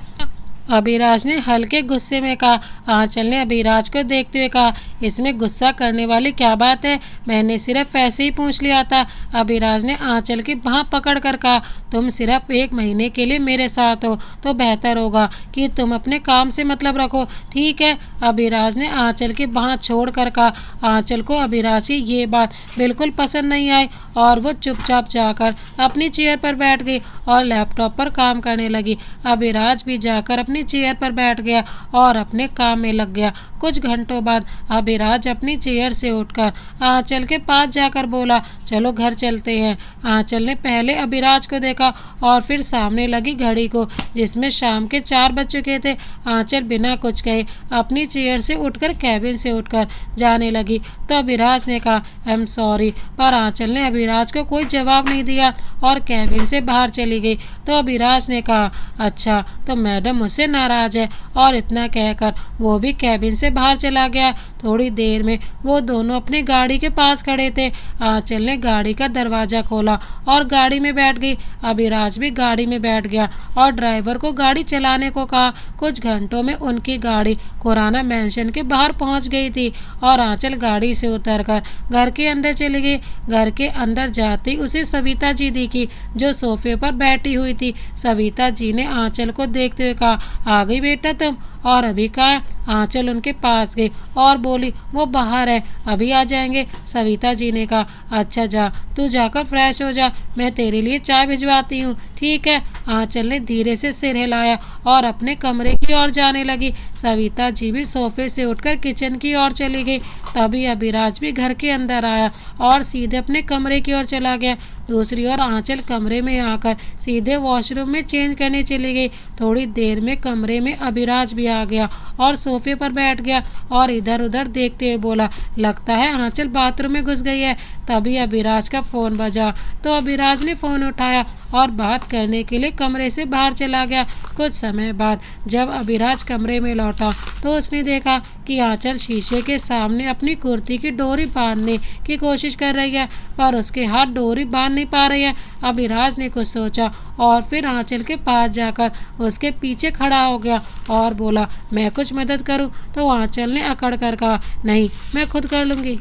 अभिराज ने हल्के गुस्से में कहा। आंचल ने अभिराज को देखते हुए कहा, इसमें गुस्सा करने वाली क्या बात है, मैंने सिर्फ ऐसे ही पूछ लिया था। अभिराज ने आंचल की बाँह पकड़ कर कहा, तुम सिर्फ 1 महीने के लिए मेरे साथ हो तो बेहतर होगा कि तुम अपने काम से मतलब रखो, ठीक है? अभिराज ने आंचल की बाँह छोड़ कर कहा। आंचल को अभिराज की ये बात बिल्कुल पसंद नहीं आई और वो चुपचाप जाकर अपनी चेयर पर बैठ गई और लैपटॉप पर काम करने लगी। अभिराज भी जाकर अपनी अपनी चेयर पर बैठ गया और अपने काम में लग गया। कुछ घंटों बाद अभिराज अपनी चेयर से उठकर आंचल के पास जाकर बोला, चलो घर चलते हैं। आंचल ने पहले अभिराज को देखा और फिर सामने लगी घड़ी को, जिसमें शाम के 4 बज चुके थे। आंचल बिना कुछ कहे अपनी चेयर से उठकर कैबिन से उठकर जाने लगी तो अभिराज ने कहा, आई एम सॉरी, पर आंचल ने अभिराज को कोई जवाब नहीं दिया और कैबिन से बाहर चली गई। तो अभिराज ने कहा, अच्छा तो मैडम मुझसे नाराज है, और इतना कहकर वो भी कैबिन से बाहर चला गया। थोड़ी देर में वो दोनों अपनी गाड़ी के पास खड़े थे। आंचल ने गाड़ी का दरवाज़ा खोला और गाड़ी में बैठ गई। अभिराज भी गाड़ी में बैठ गया और ड्राइवर को गाड़ी चलाने को कहा। कुछ घंटों में उनकी गाड़ी खुराना मैंशन के बाहर पहुंच गई थी और आंचल गाड़ी से उतरकर घर के अंदर चली गई। घर के अंदर जाती उसे सविता जी दिखी, जो सोफे पर बैठी हुई थी। सविता जी ने आंचल को देखते हुए कहा, आ गई बेटा तुम, और अभी कहा? आंचल उनके पास गई और बोली, वो बाहर है, अभी आ जाएंगे। सविता जी ने कहा, अच्छा जा, तू जाकर फ्रेश हो जा, मैं तेरे लिए चाय भिजवाती हूँ, ठीक है। आंचल ने धीरे से सिर हिलाया और अपने कमरे की ओर जाने लगी। सविता जी भी सोफे से उठकर किचन की ओर चली गई। तभी अभिराज भी घर के अंदर आया और सीधे अपने कमरे की ओर चला गया। दूसरी ओर आंचल कमरे में आकर सीधे वॉशरूम में चेंज करने चली गई। थोड़ी देर में कमरे में अभिराज भी आ गया और सोफे पर बैठ गया और इधर उधर देखते हुए बोला, लगता है आंचल बाथरूम में घुस गई है। तभी अभिराज का फ़ोन बजा तो अभिराज ने फ़ोन उठाया और बात करने के लिए कमरे से बाहर चला गया। कुछ समय बाद जब अभिराज कमरे में लौटा तो उसने देखा कि आंचल शीशे के सामने अपनी कुर्ती की डोरी बांधने की कोशिश कर रही है, पर उसके हाथ डोरी बांध नहीं पा रही है। अभिराज ने कुछ सोचा और फिर आंचल के पास जाकर उसके पीछे खड़ा हो गया और बोला, मैं कुछ मदद करूं? तो आंचल ने अकड़ कर कहा, नहीं, मैं खुद कर लूँगी।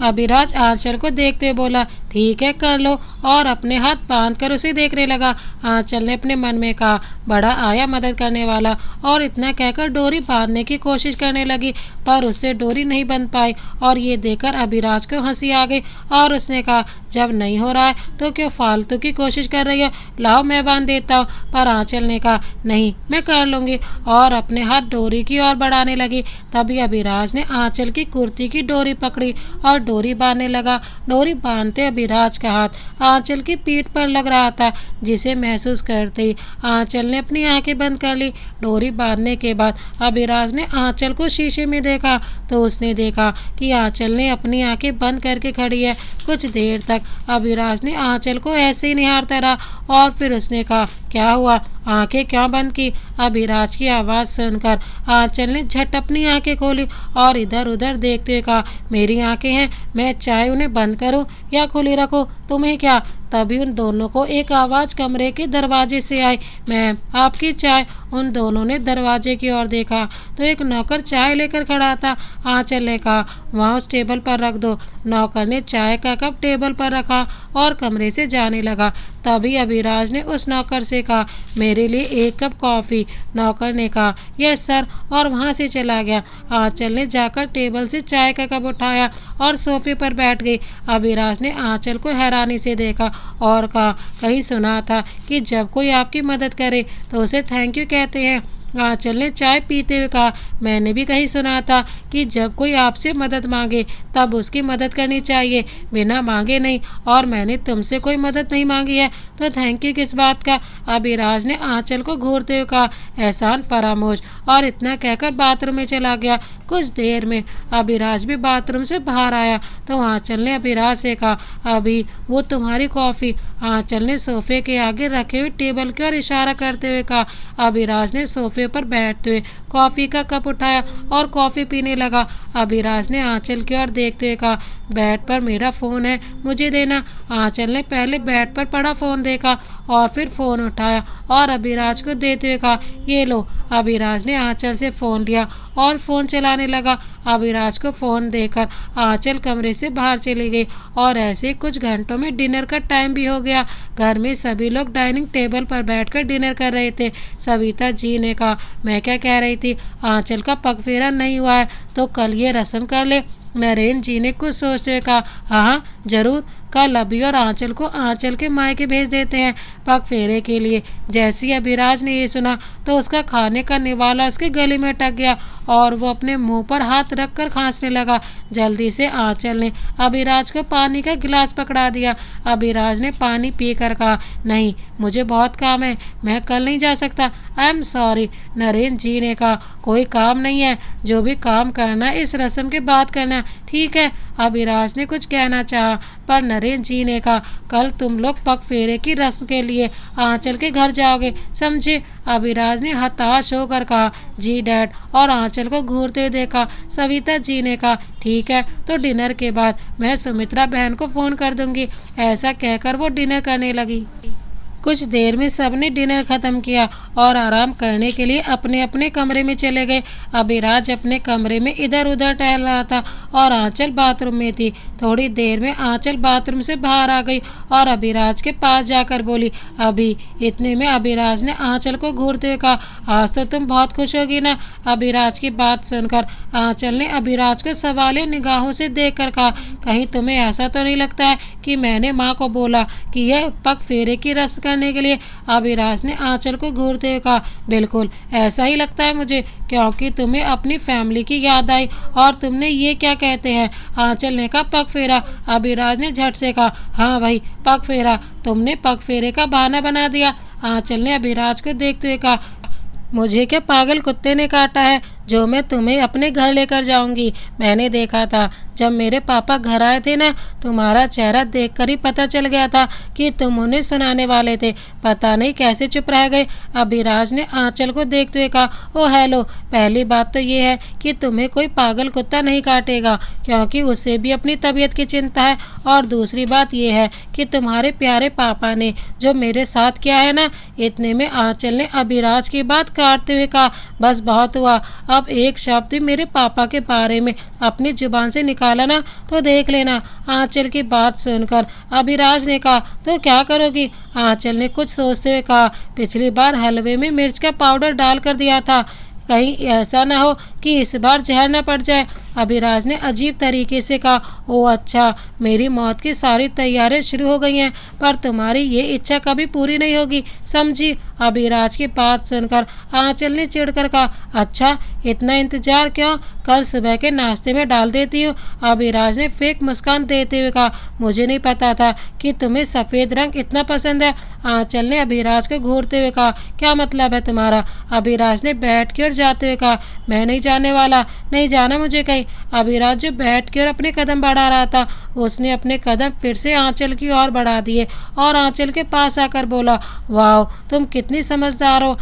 अभिराज आंचल को देखते हुए बोला, ठीक है कर लो, और अपने हाथ बांधकर उसे देखने लगा। आंचल ने अपने मन में कहा, बड़ा आया मदद करने वाला, और इतना कहकर डोरी बांधने की कोशिश करने लगी, पर उससे डोरी नहीं बंध पाई। और ये देखकर अभिराज को हंसी आ गई और उसने कहा, जब नहीं हो रहा है तो क्यों फालतू की कोशिश कर रही हो, लाओ मैं बांध देता हूँ। पर आंचल ने कहा, नहीं मैं कर लूँगी, और अपने हाथ डोरी की ओर बढ़ाने लगी। तभी अभिराज ने आंचल की कुर्ती की डोरी पकड़ी और डोरी बांधने लगा। डोरी बांधते अभिराज का हाथ आंचल की पीठ पर लग रहा था, जिसे महसूस करते ही आंचल ने अपनी आंखें बंद कर ली। डोरी बांधने के बाद अभिराज ने आंचल को शीशे में देखा तो उसने देखा कि आंचल ने अपनी आंखें बंद करके खड़ी है। कुछ देर तक अभिराज ने आंचल को ऐसे ही निहारता रहा और फिर उसने कहा, क्या हुआ, आंखें क्यों बंद की? अभिराज की आवाज़ सुनकर आंचल ने झट अपनी आंखें खोली और इधर उधर देखते हुए कहा, मेरी आंखें हैं, मैं चाहे उन्हें बंद करूं या खुली रखूं, तुम्हें क्या? तभी उन दोनों को एक आवाज़ कमरे के दरवाजे से आई, मैम आपकी चाय। उन दोनों ने दरवाजे की ओर देखा तो एक नौकर चाय लेकर खड़ा था। आंचल ने कहा, वहाँ उस टेबल पर रख दो। नौकर ने चाय का कप टेबल पर रखा और कमरे से जाने लगा। तभी अभिराज ने उस नौकर से कहा, मेरे लिए 1 कप कॉफ़ी। नौकर ने कहा, यस सर, और वहाँ से चला गया। आंचल ने जाकर टेबल से चाय का कप उठाया और सोफे पर बैठ गई। अभिराज ने आंचल को हैरानी से देखा और कहा, कहीं सुना था कि जब कोई आपकी मदद करे तो उसे थैंक यू कहते हैं। आंचल ने चाय पीते हुए कहा, मैंने भी कहीं सुना था कि जब कोई आपसे मदद मांगे तब उसकी मदद करनी चाहिए, बिना मांगे नहीं, और मैंने तुमसे कोई मदद नहीं मांगी है तो थैंक यू किस बात का? अभिराज ने आंचल को घूरते हुए कहा, एहसान फरामोश, और इतना कहकर बाथरूम में चला गया। कुछ देर में अभिराज भी बाथरूम से बाहर आया तो आंचल ने अभिराज से कहा, अभी वो तुम्हारी कॉफ़ी। आंचल ने सोफे के आगे रखे हुए टेबल की ओर इशारा करते हुए कहा। अभिराज ने सोफे पर बैठते हुए कॉफ़ी का कप उठाया और कॉफ़ी पीने लगा। अभिराज ने आंचल की ओर देखते हुए कहा, बेड पर मेरा फ़ोन है, मुझे देना। आंचल ने पहले बेड पर पड़ा फ़ोन देखा और फिर फ़ोन उठाया और अभिराज को देते हुए कहा, ये लो। अभिराज ने आंचल से फ़ोन लिया और फ़ोन चलाने लगा। अभिराज को फ़ोन देकर आंचल कमरे से बाहर चली गई और ऐसे कुछ घंटों में डिनर का टाइम भी हो गया। घर में सभी लोग डाइनिंग टेबल पर बैठकर डिनर कर रहे थे। सविता जी ने कहा, मैं क्या कह रही थी, आंचल का पगफेरा नहीं हुआ है तो कल ये रस्म कर ले। नरेंद्र जी ने कुछ सोचते हुए कहा, हाँ ज़रूर, कल अभी और आंचल को आंचल के मायके भेज देते हैं पग फेरे के लिए। जैसे ही अभिराज ने ये सुना तो उसका खाने का निवाला उसके गले में अटक गया और वो अपने मुंह पर हाथ रखकर खांसने लगा। जल्दी से आंचल ने अभिराज को पानी का गिलास पकड़ा दिया। अभिराज ने पानी पीकर कहा, नहीं मुझे बहुत काम है, मैं कल नहीं जा सकता। I am sorry. Narendra ji ने कहा, कोई काम नहीं है, जो भी काम करना इस रस्म के बाद करना, ठीक है। अभिराज ने कुछ कहना चाहा पर नरेंद्र जी ने कहा, कल तुम लोग पग फेरे की रस्म के लिए आंचल के घर जाओगे, समझे। अभिराज ने हताश होकर कहा, जी डैड, और आंचल को घूरते हुए देखा। सविता जी ने कहा, ठीक है, तो डिनर के बाद मैं सुमित्रा बहन को फ़ोन कर दूंगी। ऐसा कहकर वो डिनर करने लगी। कुछ देर में सबने डिनर ख़त्म किया और आराम करने के लिए अपने अपने कमरे में चले गए। अभिराज अपने कमरे में इधर उधर टहल रहा था और आंचल बाथरूम में थी। थोड़ी देर में आंचल बाथरूम से बाहर आ गई और अभिराज के पास जाकर बोली, अभी। इतने में अभिराज ने आंचल को घूरते हुए कहा, आज तो तुम बहुत खुश होगी ना। अभिराज की बात सुनकर आंचल ने अभिराज को सवालिया निगाहों से देखकर कहा, कहीं तुम्हें ऐसा तो नहीं लगता है कि मैंने माँ को बोला कि यह पग फेरे की रस्म करने के लिए। अभिराज ने आंचल को घूरते हुए कहा, बिल्कुल ऐसा ही लगता है मुझे, क्योंकि तुम्हें अपनी फैमिली की याद आई और तुमने ये क्या कहते हैं। आंचल ने कहा, पग फेरा। अभिराज ने झट से कहा, हाँ भाई पग फेरा, तुमने पग फेरे का बहाना बना दिया। आंचल ने अभिराज को देखते हुए कहा, मुझे क्या पागल कुत्ते ने काटा है जो मैं तुम्हें अपने घर लेकर जाऊंगी। मैंने देखा था जब मेरे पापा घर आए थे ना, तुम्हारा चेहरा देखकर ही पता चल गया था कि तुम उन्हें सुनाने वाले थे। पता नहीं कैसे चुप रह गए। अभिराज ने आंचल को देखते हुए कहा, ओ हेलो, पहली बात तो ये है कि तुम्हें कोई पागल कुत्ता नहीं काटेगा, क्योंकि उसे भी अपनी तबीयत की चिंता है। और दूसरी बात यह है कि तुम्हारे प्यारे पापा ने जो मेरे साथ किया है ना। इतने में आंचल ने अभिराज की बात काटते हुए कहा, बस बहुत हुआ, अब एक शब्द भी मेरे पापा के बारे में अपनी जुबान से निकाला ना तो देख लेना। आंचल की बात सुनकर अभिराज ने कहा, तो क्या करोगी। आंचल ने कुछ सोचते हुए कहा, पिछली बार हलवे में मिर्च का पाउडर डाल कर दिया था, कहीं ऐसा ना हो कि इस बार जहर न पड़ जाए। अभिराज ने अजीब तरीके से कहा, ओ अच्छा, मेरी मौत की सारी तैयारियां शुरू हो गई हैं, पर तुम्हारी ये इच्छा कभी पूरी नहीं होगी, समझी। अभिराज की बात सुनकर आंचल ने चिढ़कर कहा, अच्छा इतना इंतजार क्यों, कल सुबह के नाश्ते में डाल देती हूँ। अभिराज ने फेक मुस्कान देते हुए कहा, मुझे नहीं पता था कि तुम्हें सफ़ेद रंग इतना पसंद है। आंचल ने अभिराज को घूरते हुए कहा, क्या मतलब है तुम्हारा। अभिराज ने बैठ की ओर जाते हुए कहा, मैं नहीं जाने वाला, नहीं जाना मुझे कहीं। अभिराज जो बैठ कर अपने कदम बढ़ा रहा था, उसने अपने कदम फिर से आंचल की ओर बढ़ा दिए और आंचल के पास आकर बोला, वाह तुम कितनी समझदार हो।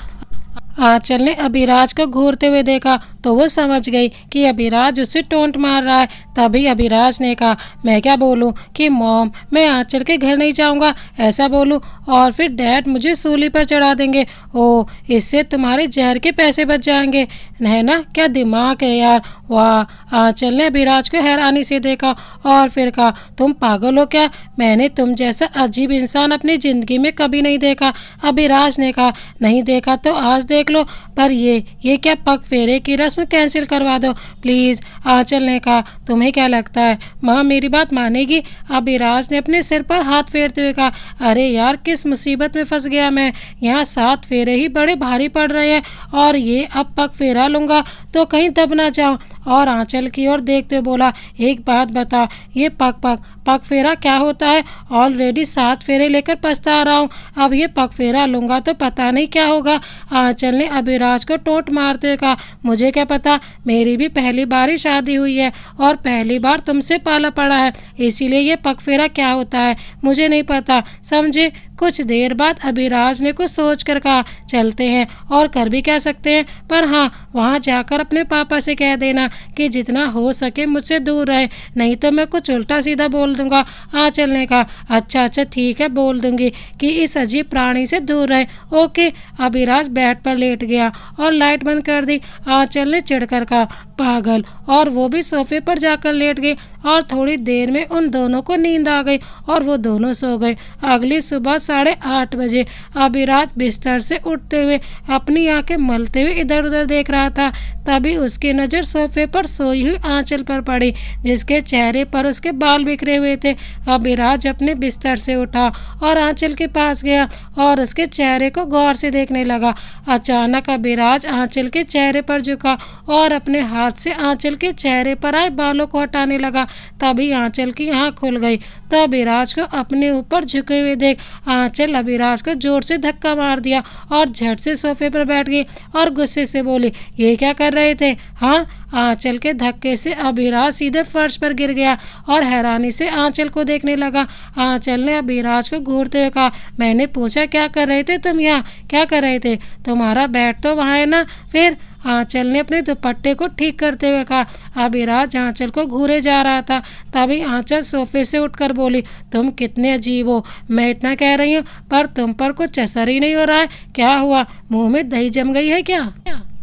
आंचल ने अभिराज को घूरते हुए देखा तो वो समझ गई कि अभिराज उसे टोंट मार रहा है। तभी अभिराज ने कहा, मैं क्या बोलूं कि मॉम मैं आंचल के घर नहीं जाऊंगा, ऐसा बोलूं और फिर डैड मुझे सूली पर चढ़ा देंगे। ओह, इससे तुम्हारे जहर के पैसे बच जाएंगे, है ना। क्या दिमाग है यार, वाह। आंचल ने अभिराज को हैरानी से देखा और फिर कहा, तुम पागल हो क्या, मैंने तुम जैसा अजीब इंसान अपनी ज़िंदगी में कभी नहीं देखा। अभिराज ने कहा, नहीं देखा तो आज देख लो, पर ये क्या, पग फेरे की रस्म कैंसिल करवा दो प्लीज़। आंचल ने कहा, तुम्हें क्या लगता है माँ मेरी बात मानेगी। अभिराज ने अपने सिर पर हाथ फेरते हुए कहा, अरे यार किस मुसीबत में फंस गया मैं, यहाँ 7 फेरे ही बड़े भारी पड़ रहे हैं और ये अब पग फेरा लूँगा तो कहीं दब ना जाऊँ। और आंचल की ओर देखते हुए बोला, एक बात बता, ये पग फेरा क्या होता है। ऑलरेडी 7 फेरे लेकर पछता रहा हूँ, अब ये पग फेरा लूँगा तो पता नहीं क्या होगा। आंचल ने अभिराज को टोंट मारते हुए कहा, मुझे क्या पता, मेरी भी पहली बार ही शादी हुई है और पहली बार तुमसे पाला पड़ा है, इसीलिए ये पग फेरा क्या होता है मुझे नहीं पता, समझे। कुछ देर बाद अभिराज ने कुछ सोच कर कहा, चलते हैं, और कर भी क्या सकते हैं, पर हाँ वहाँ जाकर अपने पापा से कह देना कि जितना हो सके मुझसे दूर रहे, नहीं तो मैं कुछ उल्टा सीधा बोल दूंगा। आंचल ने कहा, अच्छा ठीक है, बोल दूंगी कि इस अजीब प्राणी से दूर रहे। ओके। अभिराज बेड पर लेट गया और लाइट बंद कर दी। आंचल ने चिढ़कर कहा, पागल, और वो भी सोफे पर जाकर लेट गई और थोड़ी देर में उन दोनों को नींद आ गई और वो दोनों सो गए। अगली सुबह 8:30 बजे अभिराज बिस्तर से उठते हुए अपनी आंखें मलते हुए इधर उधर देख रहा था। तभी उसकी नज़र सोफे पर सोई हुई आंचल पर पड़ी, जिसके चेहरे पर उसके बाल बिखरे हुए थे। अभिराज अपने बिस्तर से उठा और आंचल के पास गया और उसके चेहरे को गौर से देखने लगा। अचानक अभिराज आंचल के चेहरे पर झुका और अपने हाथ से आंचल के चेहरे पर आए बालों को हटाने लगा। तभी आंचल की आंख खुल गई तो अभिराज को अपने ऊपर झुके हुए देख आंचल अभिराज को जोर से धक्का मार दिया और झट से सोफे पर बैठ गई और गुस्से से बोली, ये क्या कर रहे थे? हाँ। आंचल के धक्के से अभिराज सीधे फर्श पर गिर गया और हैरानी से आंचल को देखने लगा। आंचल ने अभिराज को घूरते हुए कहा, मैंने पूछा क्या कर रहे थे तुम यहाँ? क्या कर रहे थे? तुम्हारा बेड तो वहाँ है ना? फिर आंचल ने अपने दुपट्टे को ठीक करते हुए कहा। अभिराज आंचल को घूरे जा रहा था। तभी आंचल सोफे से उठकर बोली, तुम कितने अजीब हो। मैं इतना कह रही हूँ पर तुम पर कुछ असर ही नहीं हो रहा है। क्या हुआ? मुंह में दही जम गई है क्या?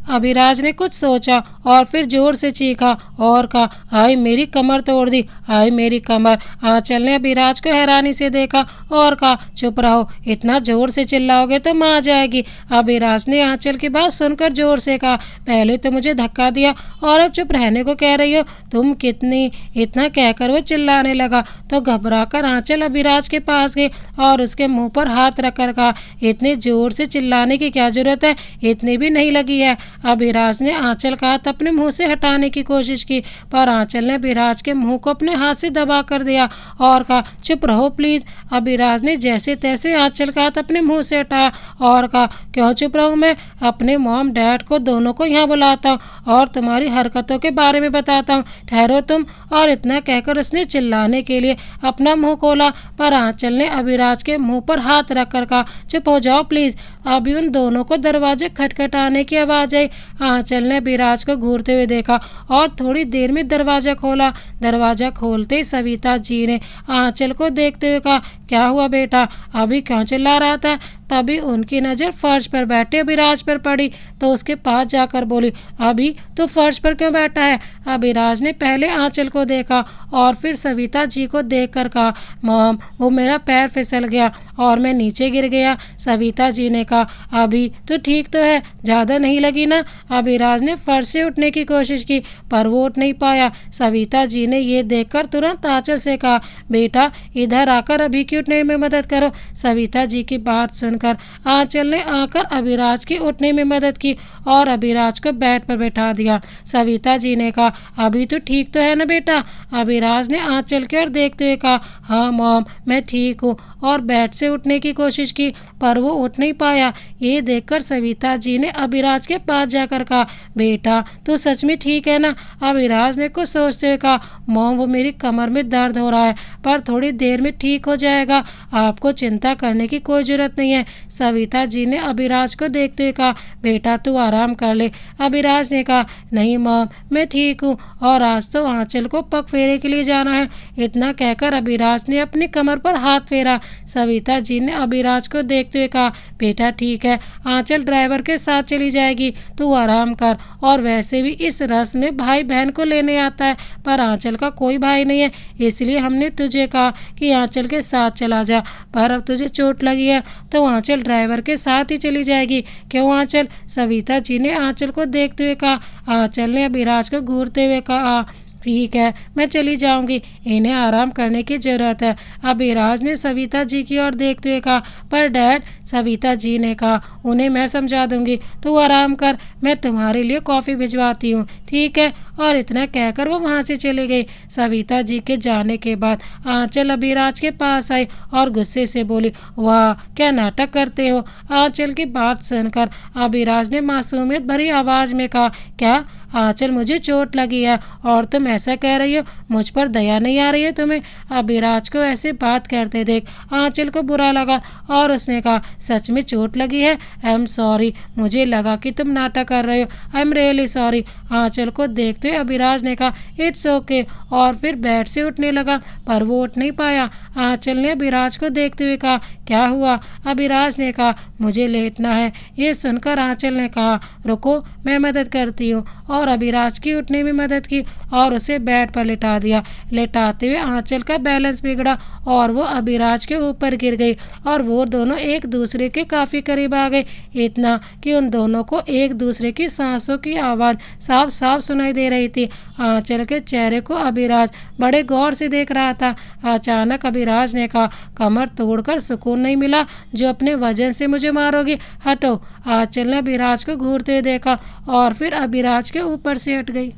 अभिराज ने कुछ सोचा और फिर जोर से चीखा और कहा, हाय मेरी कमर तोड़ दी, हाय मेरी कमर। आंचल ने अभिराज को हैरानी से देखा और कहा, चुप रहो, इतना जोर से चिल्लाओगे तो माँ आ जाएगी। अभिराज ने आंचल की बात सुनकर जोर से कहा, पहले तो मुझे धक्का दिया और अब चुप रहने को कह रही हो तुम कितनी? इतना कहकर वो चिल्लाने लगा तो घबराकर आंचल अभिराज के पास गई और उसके मुंह पर हाथ रखकर कहा, इतने जोर से चिल्लाने की क्या जरूरत है? इतनी भी नहीं लगी है। अभिराज ने आंचल का हाथ अपने मुंह से हटाने की कोशिश की पर आंचल ने अभिराज के मुंह को अपने हाथ से दबा कर दिया और कहा, चुप रहो प्लीज। अभिराज ने जैसे तैसे आंचल का हाथ अपने मुंह से हटाया और कहा, क्यों चुप रहूं मैं? अपने मॉम डैड को दोनों को यहाँ बुलाता हूँ और तुम्हारी हरकतों के बारे में बताता हूँ, ठहरो तुम। और इतना कहकर उसने चिल्लाने के लिए अपना मुंह खोला पर आंचल ने अभिराज के मुंह पर हाथ रखकर कहा, चुप हो जाओ प्लीज। अभी उन दोनों को दरवाजे खटखटाने की आवाज आई। आंचल ने अभिराज को घूरते हुए देखा और थोड़ी देर में दरवाजा खोला। दरवाजा खोलते ही सविता जी ने आंचल को देखते हुए कहा, क्या हुआ बेटा, अभी क्यों चिल्ला रहा था? तभी उनकी नज़र फर्श पर बैठे अभिराज पर पड़ी तो उसके पास जाकर बोली, अभी तो फर्श पर क्यों बैठा है? अभिराज ने पहले आंचल को देखा और फिर सविता जी को देखकर कहा, मॉम वो मेरा पैर फिसल गया और मैं नीचे गिर गया। सविता जी ने कहा, अभी तो ठीक तो है, ज़्यादा नहीं लगी ना? अभिराज ने फर्श से उठने की कोशिश की पर वो उठ नहीं पाया। सविता जी ने ये देखकर तुरंत आंचल से कहा, बेटा इधर आकर अभी की उठने में मदद करो। सविता जी की बात सुनकर आंचल ने आकर अभिराज की उठने में मदद की और अभिराज को बेड पर बैठा दिया। सविता जी ने कहा, अभी तो ठीक तो है ना बेटा? अभिराज ने आंचल की ओर देखते हुए कहा, हाँ मॉम मैं ठीक हूँ, और बेड से उठने की कोशिश की पर वो उठ नहीं पाया। ये देखकर सविता जी ने अभिराज के पास जाकर कहा, बेटा तू सच में ठीक है ना? अभिराज ने कुछ सोचते हुए कहा, मॉम वो मेरी कमर में दर्द हो रहा है पर थोड़ी देर में ठीक हो जाएगा, आपको चिंता करने की कोई जरूरत नहीं है। सविता जी ने अभिराज को देखते हुए कहा, बेटा तू आराम कर ले। अभिराज ने कहा, नहीं मॉम मैं ठीक हूँ और आज तो आंचल को पग फेरे के लिए जाना है। इतना कहकर अभिराज ने अपनी कमर पर हाथ फेरा। सविता जी ने अभिराज को देखते हुए कहा, बेटा ठीक है, आंचल ड्राइवर के साथ चली जाएगी, तू आराम कर। और वैसे भी इस रस्म में भाई बहन को लेने आता है पर आंचल का कोई भाई नहीं है, इसलिए हमने तुझे कहा कि आंचल के साथ चला जा। पर अब तुझे चोट लगी है तो आंचल ड्राइवर के साथ ही चली जाएगी, क्यों आंचल? सविता जी ने आंचल को देखते हुए कहा। आंचल ने अभिराज को घूरते हुए कहा, ठीक है मैं चली जाऊंगी, इन्हें आराम करने की ज़रूरत है। अभिराज ने सविता जी की ओर देखते हुए कहा, पर डैड, सविता जी ने कहा, उन्हें मैं समझा दूंगी, तू आराम कर, मैं तुम्हारे लिए कॉफ़ी भिजवाती हूँ, ठीक है? और इतना कहकर वो वहाँ से चली गई। सविता जी के जाने के बाद आंचल अभिराज के पास आई और गुस्से से बोली, वाह क्या नाटक करते हो। आंचल की बात सुनकर अभिराज ने मासूमियत भरी आवाज़ में कहा, क्या आंचल मुझे चोट लगी है और तुम ऐसा कह रही हो? मुझ पर दया नहीं आ रही है तुम्हें? अभिराज को ऐसे बात करते देख आंचल को बुरा लगा और उसने कहा, सच में चोट लगी है? आई एम सॉरी, मुझे लगा कि तुम नाटक कर रहे हो, आई एम रियली सॉरी। आंचल को देखते हुए अभिराज ने कहा, इट्स ओके, और फिर बेड से उठने लगा पर वो उठ नहीं पाया। आंचल ने अभिराज को देखते हुए कहा, क्या हुआ? अभिराज ने कहा, मुझे लेटना है। ये सुनकर आंचल ने कहा, रुको मैं मदद करती हूँ, और अभिराज की उठने में मदद की और उसे बेड पर लिटा दिया। लिटाते हुए आंचल का बैलेंस बिगड़ा और वो अभिराज के ऊपर गिर गई और वो दोनों एक दूसरे के काफ़ी करीब आ गए, इतना कि उन दोनों को एक दूसरे की सांसों की आवाज़ साफ साफ सुनाई दे रही थी। आंचल के चेहरे को अभिराज बड़े गौर से देख रहा था। अचानक अभिराज ने कहा, कमर तोड़कर सुकून नहीं मिला जो अपने वजन से मुझे मारोगी, हटो। आंचल ने अभिराज को घूरते हुए देखा और फिर अभिराज के ऊपर से हट गई।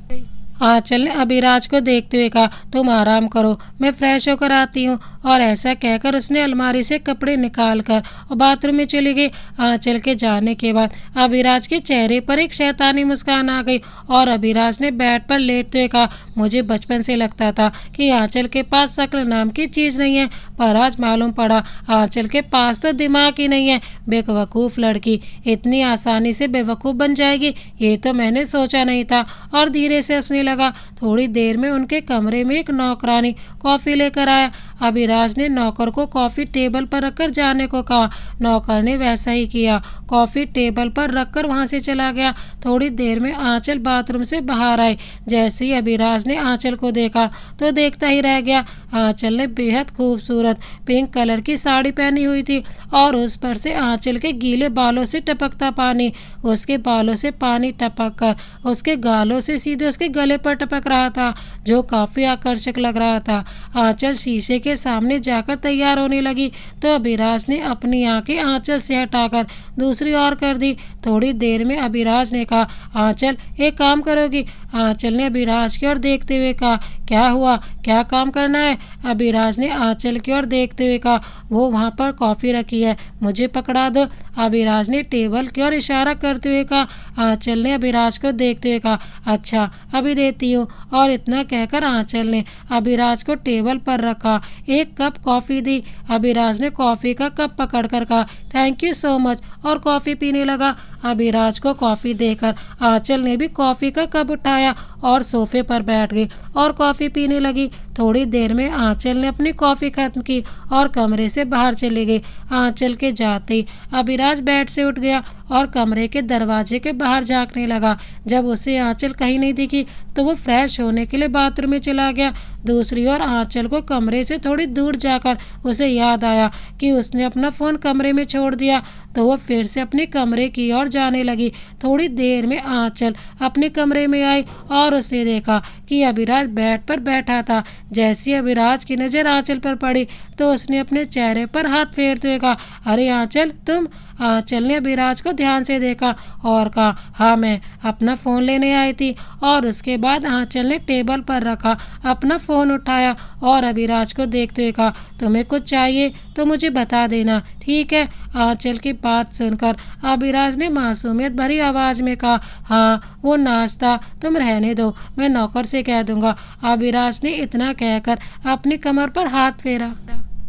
आंचल ने अभिराज को देखते हुए कहा, तुम आराम करो, मैं फ्रेश होकर आती हूँ। और ऐसा कहकर उसने अलमारी से कपड़े निकाल कर और बाथरूम में चली गई। आंचल के जाने के बाद अभिराज के चेहरे पर एक शैतानी मुस्कान आ गई और अभिराज ने बेड पर लेटते हुए कहा, मुझे बचपन से लगता था कि आंचल के पास शक्ल नाम की चीज़ नहीं है, पर आज मालूम पड़ा आंचल के पास तो दिमाग ही नहीं है। बेवकूफ़ लड़की इतनी आसानी से बेवकूफ़ बन जाएगी, ये तो मैंने सोचा नहीं था। और धीरे से हंसने लगा। थोड़ी देर में उनके कमरे में एक नौकरानी कॉफ़ी लेकर आया। अभिराज ने नौकर को कॉफ़ी टेबल पर रखकर जाने को कहा। नौकर ने वैसा ही किया, कॉफ़ी टेबल पर रखकर वहां से चला गया। थोड़ी देर में आंचल बाथरूम से बाहर आई। जैसे ही अभिराज ने आंचल को देखा तो देखता ही रह गया। आंचल ने बेहद खूबसूरत पिंक कलर की साड़ी पहनी हुई थी और उस पर से आंचल के गीले बालों से टपकता पानी उसके बालों से पानी टपक कर उसके गालों से सीधे उसके गले पर टपक रहा था, जो काफ़ी आकर्षक लग रहा था। आंचल शीशे के सामने जाकर तैयार होने लगी तो अभिराज ने अपनी आंखें आंचल से हटाकर दूसरी ओर कर दी। थोड़ी देर में अभिराज ने कहा, आंचल एक काम करोगी? आंचल ने अभिराज की ओर देखते हुए कहा, क्या हुआ, क्या काम करना है? अभिराज ने आंचल की ओर देखते हुए कहा, वो वहाँ पर कॉफ़ी रखी है, मुझे पकड़ा दो। अभिराज ने टेबल की ओर इशारा करते हुए कहा। आंचल ने अभिराज को देखते हुए कहा, अच्छा अभी देती हूँ। और इतना कहकर आंचल ने अभिराज को टेबल पर रखा एक कप कॉफ़ी दी। अभिराज ने कॉफ़ी का कप पकड़कर कहा, थैंक यू सो मच, और कॉफ़ी पीने लगा। अभिराज को कॉफ़ी देकर आंचल ने भी कॉफ़ी का कप उठाया और सोफे पर बैठ गई और कॉफ़ी पीने लगी। थोड़ी देर में आंचल ने अपनी कॉफ़ी खत्म की और कमरे से बाहर चली गई। आंचल के जाते ही अभिराज बेड से उठ गया और कमरे के दरवाजे के बाहर झांकने लगा। जब उसे आंचल कहीं नहीं दिखी तो वो फ्रेश होने के लिए बाथरूम में चला गया। दूसरी ओर आंचल को कमरे से थोड़ी दूर जाकर उसे याद आया कि उसने अपना फ़ोन कमरे में छोड़ दिया, तो वो फिर से अपने कमरे की ओर जाने लगी। थोड़ी देर में आंचल अपने कमरे में आई और उसने देखा कि अभिराज बेड पर बैठा था। जैसे अभिराज की नज़र आंचल पर पड़ी तो उसने अपने चेहरे पर हाथ फेरते हुए कहा, अरे आंचल तुम? आंचल ने अभिराज को ध्यान से देखा और कहा, हाँ मैं अपना फ़ोन लेने आई थी। और उसके बाद आंचल ने टेबल पर रखा अपना फ़ोन उठाया और अभिराज को देखते हुए कहा, तुम्हें कुछ चाहिए तो मुझे बता देना, ठीक है? आंचल की बात सुनकर अभिराज ने मासूमियत भरी आवाज़ में कहा, हाँ वो नाश्ता तुम रहने दो, मैं नौकर से कह दूंगा। अभिराज ने इतना कहकर अपनी कमर पर हाथ फेरा।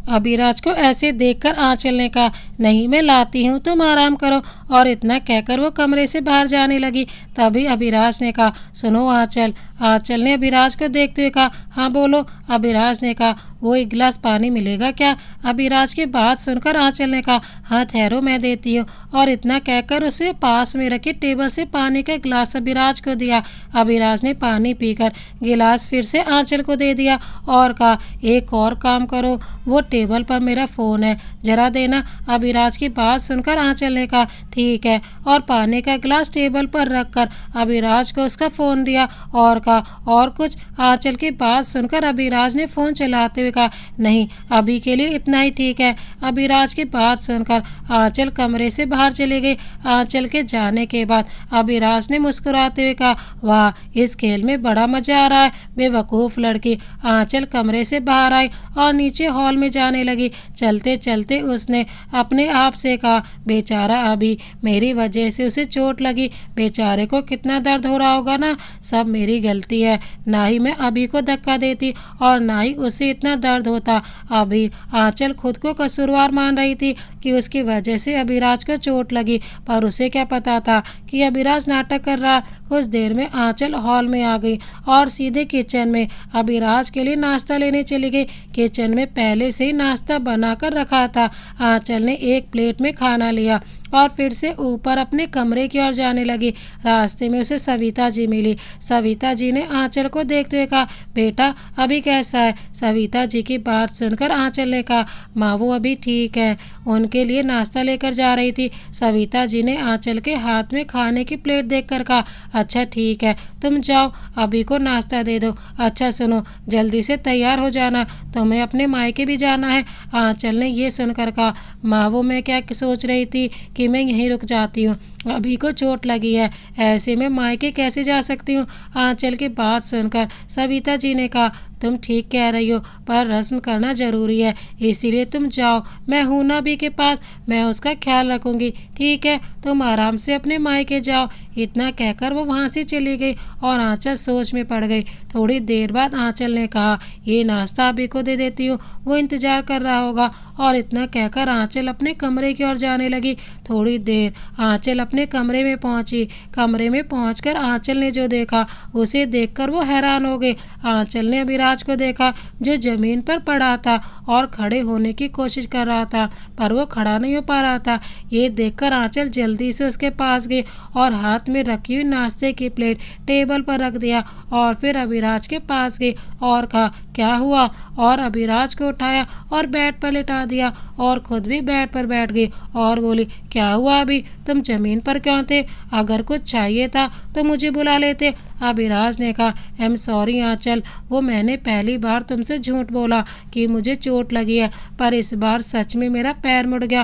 अभिराज को ऐसे देखकर आंचल ने कहा, नहीं मैं लाती हूँ, तुम आराम करो। और इतना कहकर वो कमरे से बाहर जाने लगी। तभी अभिराज ने कहा, सुनो आंचल। आंचल ने अभिराज को देखते हुए कहा, हाँ बोलो। अभिराज ने कहा, वो एक गिलास पानी मिलेगा क्या? अभिराज की बात सुनकर आंचल ने कहा, हाँ ठहरो मैं देती हूँ। और इतना कहकर उसे पास में रखी टेबल से पानी का गिलास अभिराज को दिया। अभिराज ने पानी पीकर गिलास फिर से आंचल को दे दिया और कहा, एक और काम करो, वो टेबल पर मेरा फ़ोन है, जरा देना। अभिराज की बात सुनकर आंचल ने कहा, ठीक है। और पानी का गिलास टेबल पर रखकर अभिराज को उसका फ़ोन दिया और कहा, और कुछ? आंचल की बात सुनकर अभिराज ने फ़ोन चलाते हुए कहा, नहीं अभी के लिए इतना ही ठीक है। अभिराज की बात सुनकर आंचल कमरे से बाहर चली गई। आंचल के जाने के बाद अभिराज ने मुस्कुराते हुए कहा, वाह इस खेल में बड़ा मज़ा आ रहा है, बेवकूफ़ लड़की। आंचल कमरे से बाहर आई और नीचे हॉल में जाने लगी। चलते चलते उसने अपने आप से कहा, बेचारा अभी, मेरी वजह से उसे चोट लगी, बेचारे को कितना दर्द हो रहा होगा ना। सब मेरी गलती है, ना ही मैं अभी को धक्का देती और ना ही उसे इतना दर्द होता। अभी आंचल खुद को कसूरवार मान रही थी कि उसकी वजह से अभिराज को चोट लगी, पर उसे क्या पता था कि अभिराज नाटक कर रहा। कुछ देर में आंचल हॉल में आ गई और सीधे किचन में अभिराज के लिए नाश्ता लेने चली गई। किचन में पहले से ही नाश्ता बनाकर रखा था। आंचल ने एक प्लेट में खाना लिया और फिर से ऊपर अपने कमरे की ओर जाने लगी। रास्ते में उसे सविता जी मिली। सविता जी ने आंचल को देखते हुए कहा, बेटा अभी कैसा है? सविता जी की बात सुनकर आंचल ने कहा, माँ वो अभी ठीक है। उनके लिए नाश्ता लेकर जा रही थी। सविता जी ने आंचल के हाथ में खाने की प्लेट देखकर कहा, अच्छा ठीक है, तुम जाओ, अभी को नाश्ता दे दो। अच्छा सुनो, जल्दी से तैयार हो जाना, तुम्हें अपने मायके भी जाना है। आंचल ने ये सुनकर कहा, माँ वो मैं क्या सोच रही थी कि मैं यहीं रुक जाती हूँ, अभी को चोट लगी है, ऐसे में मायके कैसे जा सकती हूँ। आंचल की बात सुनकर सविता जी ने कहा, तुम ठीक कह रही हो, पर रस्म करना जरूरी है, इसीलिए तुम जाओ, मैं हूं ना अभी के पास, मैं उसका ख्याल रखूंगी। ठीक है, तुम आराम से अपने मायके जाओ। इतना कहकर वो वहाँ से चली गई और आंचल सोच में पड़ गई। थोड़ी देर बाद आंचल ने कहा, ये नाश्ता अभी को दे देती हूँ, वो इंतजार कर रहा होगा। और इतना कहकर आंचल अपने कमरे की ओर जाने लगी। थोड़ी देर आंचल अपने कमरे में पहुंची। कमरे में पहुंचकर आंचल ने जो देखा उसे देखकर वो हैरान हो गई। आंचल ने अभिराज को देखा जो जमीन पर पड़ा था और खड़े होने की कोशिश कर रहा था, पर वो खड़ा नहीं हो पा रहा था। ये देखकर आंचल जल्दी से उसके पास गई और हाथ में रखी हुई नाश्ते की प्लेट टेबल पर रख दिया और फिर अभिराज के पास गई और कहा, क्या हुआ? और अभिराज को उठाया और बेड पर लिटा दिया और खुद भी बेड पर बैठ गई और बोली, क्या हुआ अभी, तुम जमीन पर क्यों थे? अगर कुछ चाहिए था तो मुझे बुला लेते। अभिराज ने कहा, आई एम सॉरी आंचल, वो मैंने पहली बार तुमसे झूठ बोला कि मुझे चोट लगी है, पर इस बार सच में मेरा पैर मुड़ गया।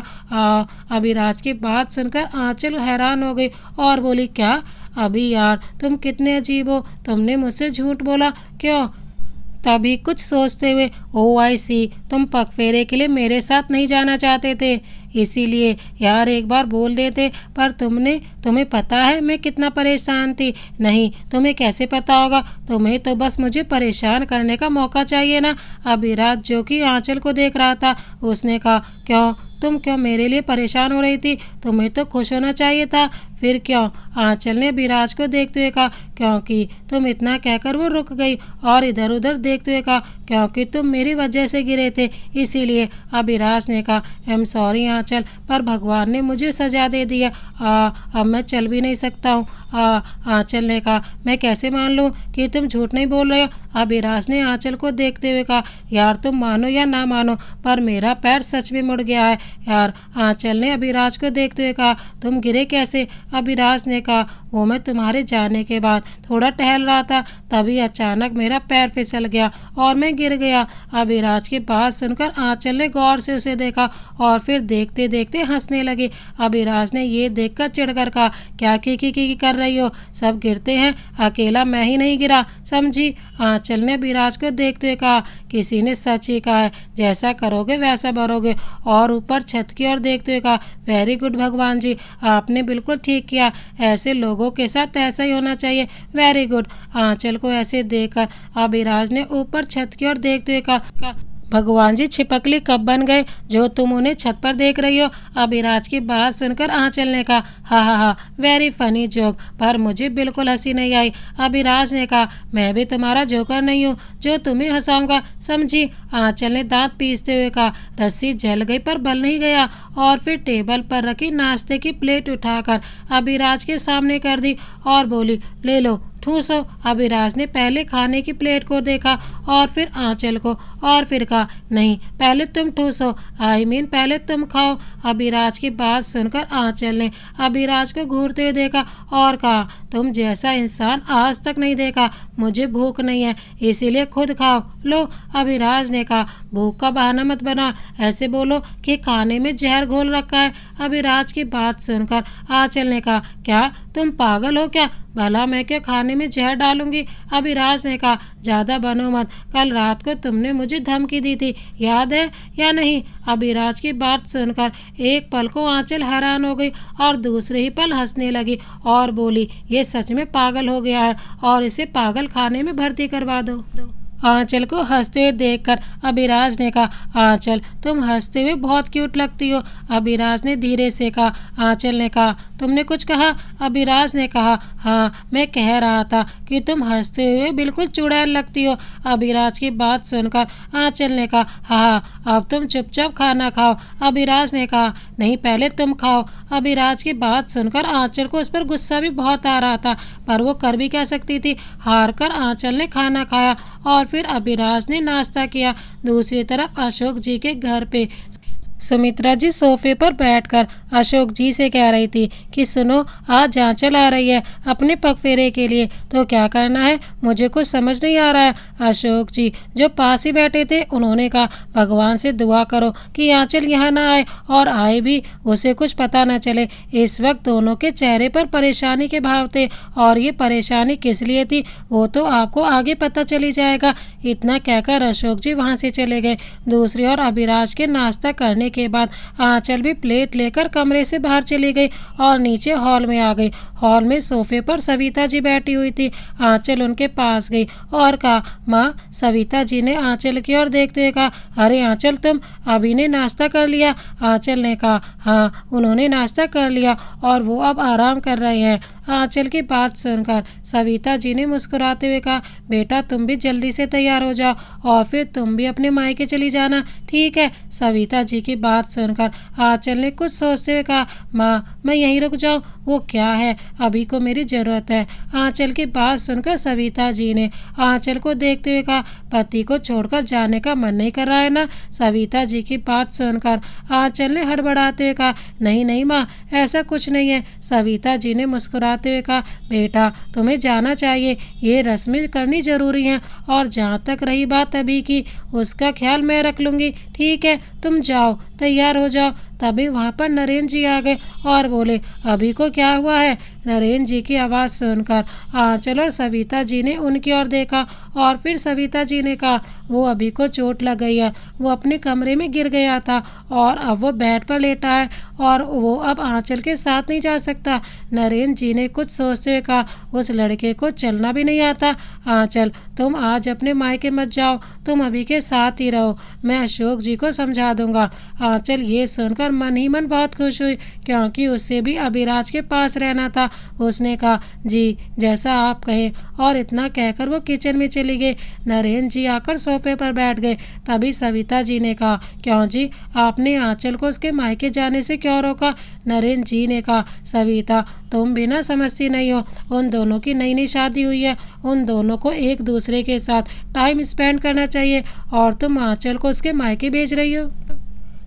अभिराज की बात सुनकर आंचल हैरान हो गई और बोली, क्या? अभी यार तुम कितने अजीब हो, तुमने मुझसे झूठ बोला क्यों? तभी कुछ सोचते हुए, ओ आई सी, तुम पगफेरे के लिए मेरे साथ नहीं जाना चाहते थे, इसीलिए यार एक बार बोल देते, पर तुम्हें पता है मैं कितना परेशान थी। नहीं, तुम्हें कैसे पता होगा, तुम्हें तो बस मुझे परेशान करने का मौका चाहिए ना। अभिराज जो कि आंचल को देख रहा था, उसने कहा, क्यों, तुम क्यों मेरे लिए परेशान हो रही थी? तुम्हें तो खुश होना चाहिए था। फिर क्यों? आंचल ने अभिराज को देखते हुए कहा, क्योंकि तुम, इतना कहकर वो रुक गई और इधर उधर देखते हुए कहा, क्योंकि तुम मेरी वजह से गिरे थे, इसीलिए। अभिराज ने कहा, आई एम सॉरी आंचल, पर भगवान ने मुझे सजा दे दी है, अब मैं चल भी नहीं सकता हूँ। आंचल ने कहा, मैं कैसे मान लूँ कि तुम झूठ नहीं बोल रहे हो? अभिराज ने आंचल को देखते हुए कहा, यार तुम मानो या ना मानो, पर मेरा पैर सच में मुड़ गया है यार। आंचल ने अभिराज को देखते हुए कहा, तुम गिरे कैसे? अभिराज ने कहा, वो मैं तुम्हारे जाने के बाद थोड़ा टहल रहा था, तभी अचानक मेरा पैर फिसल गया और मैं गिर गया। अभिराज की बात सुनकर आंचल ने गौर से उसे देखा और फिर देखते देखते हंसने लगी। अभिराज ने ये देखकर चिढ़कर कहा, क्या की कर रही हो, सब गिरते हैं, अकेला मैं ही नहीं गिरा, समझी? आंचल ने अभिराज को देखते हुए कहा, किसी ने सच ही कहा है, जैसा करोगे वैसा भरोगे। और ऊपर छत की ओर देखते हुए कहा, वेरी गुड भगवान जी, आपने बिल्कुल ठीक किया, ऐसे लोगों के साथ ऐसा ही होना चाहिए, वेरी गुड। आंचल को ऐसे देखकर अभिराज ने ऊपर छत की ओर देखते हुए कहा, भगवान जी छिपकली कब बन गए जो तुम उन्हें छत पर देख रही हो? अभिराज की बात सुनकर आंचल ने कहा, हा, वेरी फनी जोक, पर मुझे बिल्कुल हंसी नहीं आई। अभिराज ने कहा, मैं भी तुम्हारा जोकर नहीं हूँ जो तुम्हें हंसाऊंगा, समझी? आंचल ने दांत पीसते हुए कहा, रस्सी जल गई पर बल नहीं गया, और फिर टेबल पर रखी नाश्ते की प्लेट उठाकर अभिराज के सामने कर दी और बोली, ले लो, ठूसो। अभिराज ने पहले खाने की प्लेट को देखा और फिर आंचल को और फिर कहा, नहीं, पहले तुम ठूसो, आई मीन पहले तुम खाओ। अभिराज की बात सुनकर आंचल ने अभिराज को घूरते हुए देखा और कहा, तुम जैसा इंसान आज तक नहीं देखा, मुझे भूख नहीं है, इसीलिए खुद खाओ, लो। अभिराज ने कहा, भूख का बहाना मत बना, ऐसे बोलो कि खाने में जहर घोल रखा है। अभिराज की बात सुनकर आंचल ने कहा, क्या तुम पागल हो क्या, भला मैं क्या खाने में जहर डालूंगी? अभिराज ने कहा, ज़्यादा बनो मत, कल रात को तुमने मुझे धमकी दी थी, याद है या नहीं? अभिराज की बात सुनकर एक पल को आंचल हैरान हो गई और दूसरे ही पल हंसने लगी और बोली, ये सच में पागल हो गया है और इसे पागल खाने में भर्ती करवा दो। आंचल को हंसते हुए देखकर अभिराज ने कहा, आंचल तुम हंसते हुए बहुत क्यूट लगती हो। अभिराज ने धीरे से कहा। आंचल ने कहा, तुमने कुछ कहा? अभिराज ने कहा, हाँ मैं कह रहा था कि तुम हंसते हुए बिल्कुल चुड़ैल लगती हो। अभिराज की बात सुनकर आंचल ने कहा, हाँ अब तुम चुपचाप खाना खाओ। अभिराज ने कहा, नहीं पहले तुम खाओ। अभिराज की बात सुनकर आंचल को उस पर गुस्सा भी बहुत आ रहा था, पर वो कर भी क्या सकती थी। हार कर आंचल ने खाना खाया और फिर अभिराज ने नाश्ता किया। दूसरी तरफ अशोक जी के घर पे सुमित्रा जी सोफे पर बैठकर अशोक जी से कह रही थी कि सुनो, आज आंचल आ रही है अपने पगफेरे के लिए, तो क्या करना है मुझे कुछ समझ नहीं आ रहा है। अशोक जी जो पास ही बैठे थे उन्होंने कहा, भगवान से दुआ करो कि आंचल यहाँ ना आए, और आए भी उसे कुछ पता न चले। इस वक्त दोनों के चेहरे पर परेशानी के भाव थे, और ये परेशानी किस लिए थी वो तो आपको आगे पता चली जाएगा। इतना कहकर अशोक जी वहाँ से चले गए। दूसरी ओर अभिराज के नाश्ता करने के बाद आंचल भी प्लेट लेकर कमरे से बाहर चली गई और नीचे हॉल में आ गई। हॉल में सोफे पर सविता जी बैठी हुई थी। आंचल उनके पास गई और कहा, माँ। सविता जी ने आंचल की ओर देखते हुए कहा, अरे आंचल तुम अभी ने नाश्ता कर लिया? आंचल ने कहा, हाँ उन्होंने नाश्ता कर लिया और वो अब आराम कर रहे हैं। आंचल की बात सुनकर सविता जी ने मुस्कुराते हुए कहा, बेटा तुम भी जल्दी से तैयार हो जाओ और फिर तुम भी अपने मायके चली जाना, ठीक है? सविता जी की बात सुनकर आंचल ने कुछ सोचते हुए कहा, माँ मैं यहीं रुक जाऊँ? वो क्या है, अभी को मेरी ज़रूरत है। आंचल की बात सुनकर सविता जी ने आंचल को देखते हुए कहा, पति को छोड़कर जाने का मन नहीं कर रहा है ना? सविता जी की बात सुनकर आंचल ने हड़बड़ाते हुए कहा, नहीं नहीं माँ ऐसा कुछ नहीं है। सविता जी ने मुस्कुराते हुए कहा, बेटा तुम्हें जाना चाहिए, ये रस्में करनी जरूरी हैं, और जहाँ तक रही बात अभी की उसका ख्याल मैं रख लूँगी, ठीक है? तुम जाओ तैयार हो जाओ। तभी वहाँ पर नरेंद्र जी आ गए और बोले, अभी को क्या हुआ है? नरेंद्र जी की आवाज़ सुनकर आंचल और सविता जी ने उनकी ओर देखा और फिर सविता जी ने कहा, वो अभी को चोट लग गई है, वो अपने कमरे में गिर गया था और अब वो बेड पर लेटा है और वो अब आंचल के साथ नहीं जा सकता। नरेंद्र जी ने कुछ सोचते हुए कहा, उस लड़के को चलना भी नहीं आता। आंचल तुम आज अपने मायके मत जाओ, तुम अभी के साथ ही रहो, मैं अशोक जी को समझा दूंगा। आंचल ये सुनकर मन ही मन बहुत खुश हुई, क्योंकि उसे भी अभिराज के पास रहना था। उसने कहा, जी जैसा आप कहें, और इतना कहकर वो किचन में चली गई। नरेंद्र जी आकर सोफे पर बैठ गए। तभी सविता जी ने कहा, क्यों जी आपने आंचल को उसके मायके जाने से क्यों रोका? नरेंद्र जी ने कहा, सविता तुम भी ना समझती नहीं हो, उन दोनों की नई नई शादी हुई है, उन दोनों को एक दूसरे के साथ टाइम स्पेंड करना चाहिए, और तुम आंचल को उसके मायके भेज रही हो।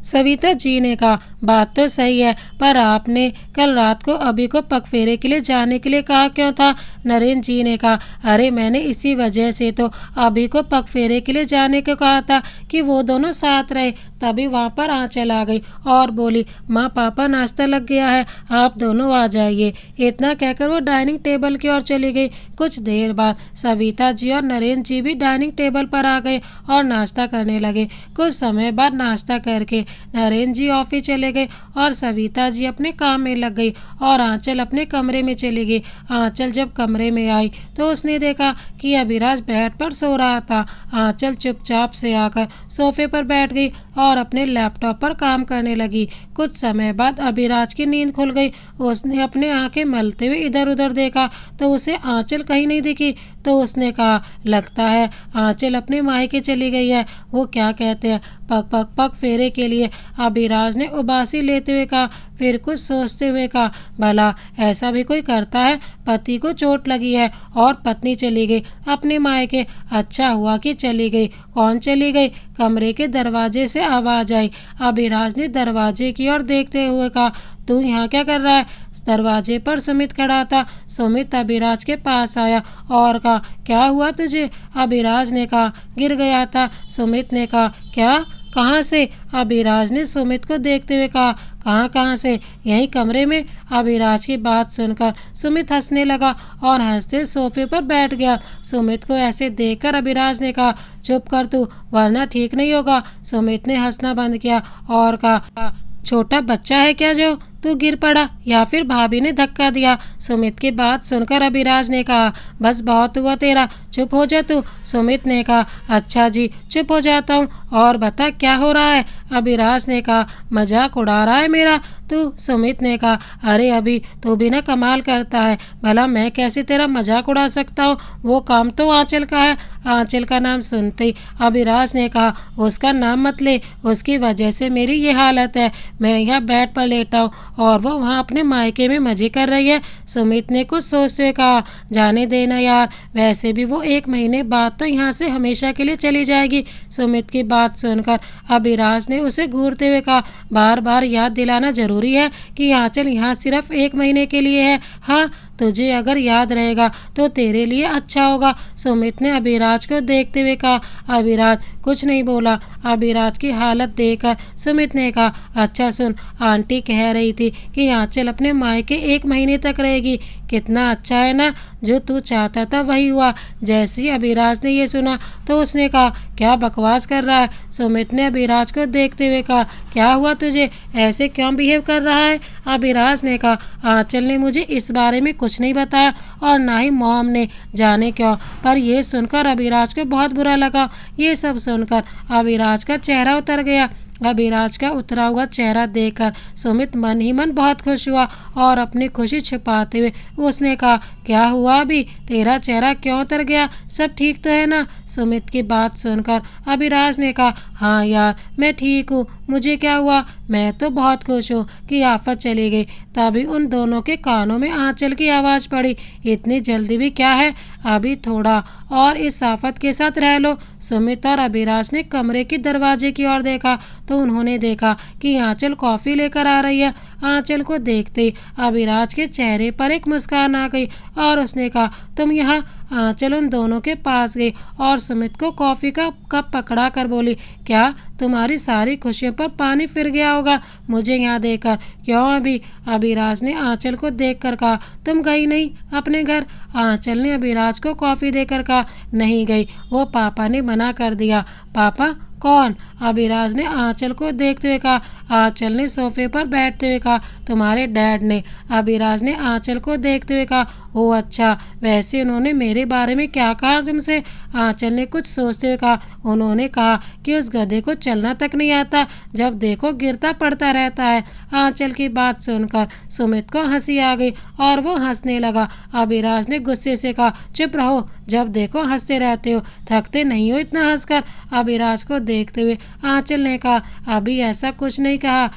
सविता जी ने कहा, बात तो सही है, पर आपने कल रात को अभी को पगफेरे के लिए जाने के लिए कहा क्यों था? नरेंद्र जी ने कहा, अरे मैंने इसी वजह से तो अभी को पगफेरे के लिए जाने को कहा था कि वो दोनों साथ रहे। तभी वहाँ पर आंचल आ गई और बोली, माँ पापा नाश्ता लग गया है, आप दोनों आ जाइए। इतना कहकर वो डाइनिंग टेबल की ओर चली गई। कुछ देर बाद सविता जी और नरेंद्र जी भी डाइनिंग टेबल पर आ गए और नाश्ता करने लगे। कुछ समय बाद नाश्ता करके नरेंद्र जी ऑफिस चले गए और सविता जी अपने काम में लग गई और आंचल अपने कमरे में चली गई। आंचल जब कमरे में आई तो उसने देखा कि अभिराज बेड पर सो रहा था। आंचल चुपचाप से आकर सोफे पर बैठ गई और अपने लैपटॉप पर काम करने लगी। कुछ समय बाद अभिराज की नींद खुल गई। उसने अपने आंखें मलते हुए इधर उधर देखा तो उसे आंचल कहीं नहीं दिखी। तो उसने कहा, लगता है आंचल अपने मायके चली गई है। वो क्या कहते हैं, पग पग पग फेरे के लिए। अभिराज ने उबासी लेते हुए कहा, फिर कुछ सोचते हुए कहा, भला ऐसा भी कोई करता है? पति को चोट लगी है और पत्नी चली गई अपने मायके। अच्छा हुआ कि चली गई। कौन चली गई? कमरे के दरवाजे से आवाज आई। अभिराज ने दरवाजे की ओर देखते हुए कहा, तू यहाँ क्या कर रहा है? दरवाजे पर सुमित खड़ा था। सुमित अभिराज के पास आया और कहा, क्या हुआ तुझे? अभिराज ने कहा, गिर गया था। सुमित ने कहा, क्या? कहाँ से? अभिराज ने सुमित को देखते हुए कहा, कहाँ से? यहीं कमरे में। अभिराज की बात सुनकर सुमित हंसने लगा और हंसते सोफे पर बैठ गया। सुमित को ऐसे देखकर अभिराज ने कहा, चुप कर तू, वरना ठीक नहीं होगा। सुमित ने हंसना बंद किया और कहा, छोटा बच्चा है क्या जो तू गिर पड़ा या फिर भाभी ने धक्का दिया? सुमित की बात सुनकर अभिराज ने कहा, बस बहुत हुआ तेरा, चुप हो जा तू। सुमित ने कहा, अच्छा जी चुप हो जाता हूँ, और बता क्या हो रहा है? अभिराज ने कहा, मजाक उड़ा रहा है मेरा तू? सुमित ने कहा, अरे अभी तू भी ना कमाल करता है, भला मैं कैसे तेरा मजाक उड़ा सकता हूँ? वो काम तो आंचल का है। आंचल का नाम सुनते ही अभिराज ने कहा, उसका नाम मत ले, उसकी वजह से मेरी ये हालत है। मैं यहाँ बेड पर लेटा हूँ और वो वहाँ अपने मायके में मजे कर रही है। सुमित ने कुछ सोचते हुए कहा, जाने देना यार, वैसे भी वो 1 महीने बाद तो यहाँ से हमेशा के लिए चली जाएगी। सुमित की बात सुनकर अभिराज ने उसे घूरते हुए कहा, बार बार याद दिलाना जरूरी है कि आंचल यहाँ सिर्फ 1 महीने के लिए है। हाँ, तुझे अगर याद रहेगा तो तेरे लिए अच्छा होगा। सुमित ने अभिराज को देखते हुए कहा। अभिराज कुछ नहीं बोला। अभिराज की हालत देखकर सुमित ने कहा, अच्छा सुन, आंटी कह रही थी कि आंचल अपने मायके 1 महीने तक रहेगी। कितना अच्छा है ना, जो तू चाहता था वही हुआ। जैसे ही अभिराज ने ये सुना तो उसने कहा, क्या बकवास कर रहा है? सुमित ने अभिराज को देखते हुए कहा, क्या हुआ तुझे, ऐसे क्यों बिहेव कर रहा है? अभिराज ने कहा, आंचल ने मुझे इस बारे में कुछ नहीं बताया और ना ही मॉम ने, जाने क्यों, पर यह सुनकर अभिराज को बहुत बुरा लगा। ये सब सुनकर अभिराज का चेहरा उतर गया। अभिराज का उतरा हुआ चेहरा देखकर सुमित मन ही मन बहुत खुश हुआ और अपनी खुशी छिपाते हुए उसने कहा, क्या हुआ अभी, तेरा चेहरा क्यों उतर गया, सब ठीक तो है ना? सुमित की बात सुनकर अभिराज ने कहा, हाँ यार मैं ठीक हूँ, मुझे क्या हुआ, मैं तो बहुत खुश हूँ कि आफत चली गई। तभी उन दोनों के कानों में आंचल की आवाज़ पड़ी, इतनी जल्दी भी क्या है, अभी थोड़ा और इस आफत के साथ रह लो। सुमित और अभिराज ने कमरे के दरवाजे की ओर देखा तो उन्होंने देखा कि आंचल कॉफ़ी लेकर आ रही है। आंचल को देखते ही अभिराज के चेहरे पर एक मुस्कान आ गई और उसने कहा, तुम यहाँ? आंचल उन दोनों के पास गई और सुमित को कॉफ़ी का कप पकड़ा कर बोली, क्या तुम्हारी सारी खुशियों पर पानी फिर गया होगा मुझे यहाँ देखकर? क्यों अभी? अभिराज ने आंचल को देखकर कहा, तुम गई नहीं अपने घर? आंचल ने अभिराज को कॉफ़ी देकर कहा, नहीं गई, वो पापा ने मना कर दिया। पापा? कौन? अभिराज ने आंचल को देखते हुए कहा। आंचल ने सोफे पर बैठते हुए कहा, तुम्हारे डैड ने। अभिराज ने आंचल को देखते हुए कहा, ओह अच्छा, वैसे उन्होंने मेरे बारे में क्या कहा तुमसे? आंचल ने कुछ सोचते हुए कहा, उन्होंने कहा कि उस गधे को चलना तक नहीं आता, जब देखो गिरता पड़ता रहता है। आंचल की बात सुनकर सुमित को हंसी आ गई और वो हंसने लगा। अभिराज ने गुस्से से कहा, चुप रहो, जब देखो हंसते रहते हो, थकते नहीं हो इतना हंसकर? अभिराज को देखते हुए आंचल ने कहा, अभी ऐसा कुछ नहीं कहा,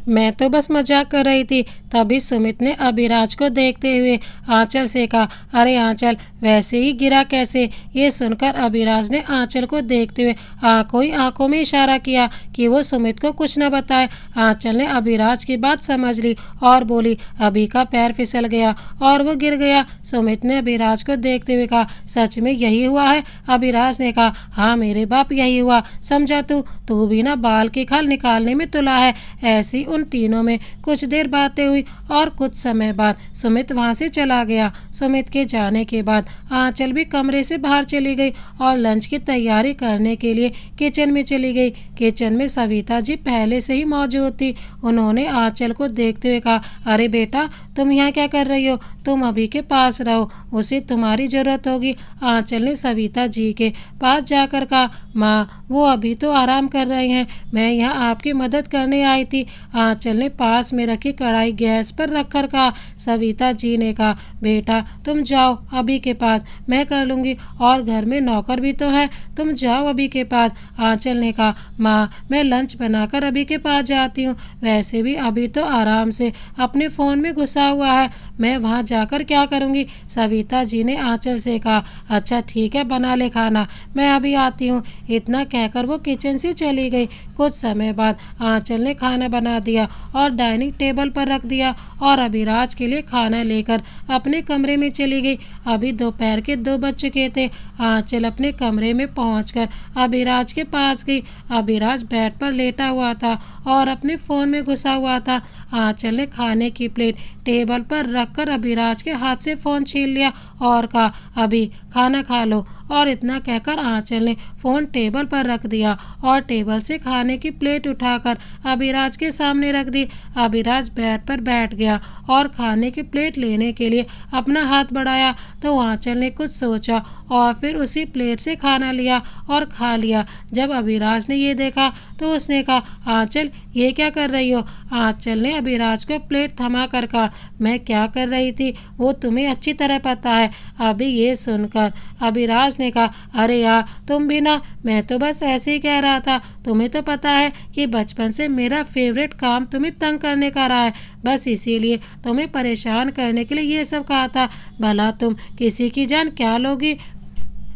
मैं तो बस मजाक कर रही थी। तभी सुमित ने अभिराज को देखते हुए आंचल से कहा, अरे आंचल, वैसे ही गिरा कैसे? ये सुनकर अभिराज ने आंचल को देखते हुए आंखों में इशारा किया कि वो सुमित को कुछ न बताए। आंचल ने अभिराज की बात समझ ली और बोली, अभी का पैर फिसल गया और वो गिर गया। सुमित ने अभिराज को देखते हुए कहा, सच में यही हुआ है? अभिराज ने कहा, हाँ मेरे बाप यही हुआ, समझा तू भी ना बाल की खाल निकालने में तुला है। ऐसी उन तीनों में कुछ देर बातें हुई और कुछ समय बाद सुमित वहां से चला गया। सुमित के जाने के बाद आंचल भी कमरे से बाहर चली गई और लंच की तैयारी करने के लिए किचन में चली गई। किचन में सविता जी पहले से ही मौजूद थी। उन्होंने आंचल को देखते हुए कहा, अरे बेटा, तुम यहाँ क्या कर रही हो? तुम अभी के पास रहो, उसे तुम्हारी जरूरत होगी। आंचल ने सविता जी के पास जाकर कहा, माँ वो अभी तो आराम कर रहे हैं, मैं यहाँ आपकी मदद करने आई थी। आंचल ने पास में रखी कढ़ाई गैस पर रखकर कहा। सविता जी ने कहा, बेटा तुम जाओ अभी के पास, मैं कर लूँगी, और घर में नौकर भी तो है, तुम जाओ अभी के पास। आंचल ने कहा, माँ मैं लंच बनाकर अभी के पास जाती हूँ, वैसे भी अभी तो आराम से अपने फ़ोन में घुसा हुआ है, मैं वहाँ जाकर क्या करूँगी? सविता जी ने आंचल से कहा, अच्छा ठीक है, बना ले खाना, मैं अभी आती हूँ। इतना कहकर वो किचन से चली गई। कुछ समय बाद आंचल ने खाना बना दिया और डाइनिंग टेबल पर रख दिया और अभिराज के लिए खाना लेकर अपने कमरे में चली गई। अभी दोपहर के 2 बज चुके थे। आंचल अपने कमरे में पहुंचकर अभिराज के पास गई। अभिराज बेड पर लेटा हुआ था और अपने फ़ोन में घुसा हुआ था। आंचल ने खाने की प्लेट टेबल पर रखकर अभिराज के हाथ से फ़ोन छीन लिया और कहा, अभी खाना खा लो। और इतना कहकर आंचल ने फ़ोन टेबल पर रख दिया और टेबल से खाने की प्लेट उठाकर अभिराज के सामने सामने रख दी। अभिराज बेड पर बैठ गया और खाने की प्लेट लेने के लिए अपना हाथ बढ़ाया तो आंचल ने कुछ सोचा और फिर उसी प्लेट से खाना लिया और खा लिया। जब अभिराज ने ये देखा तो उसने कहा, आंचल ये क्या कर रही हो? आंचल ने अभिराज को प्लेट थमा कर कहा, मैं क्या कर रही थी वो तुम्हें अच्छी तरह पता है। अभी ये सुनकर अभिराज ने कहा, अरे यार तुम भी ना, मैं तो बस ऐसे ही कह रहा था। तुम्हें तो पता है कि बचपन से मेरा फेवरेट काम तुम्हें तंग करने का रहा है, बस इसीलिए तुम्हें परेशान करने के लिए ये सब कहा था। भला तुम किसी की जान क्या लोगी?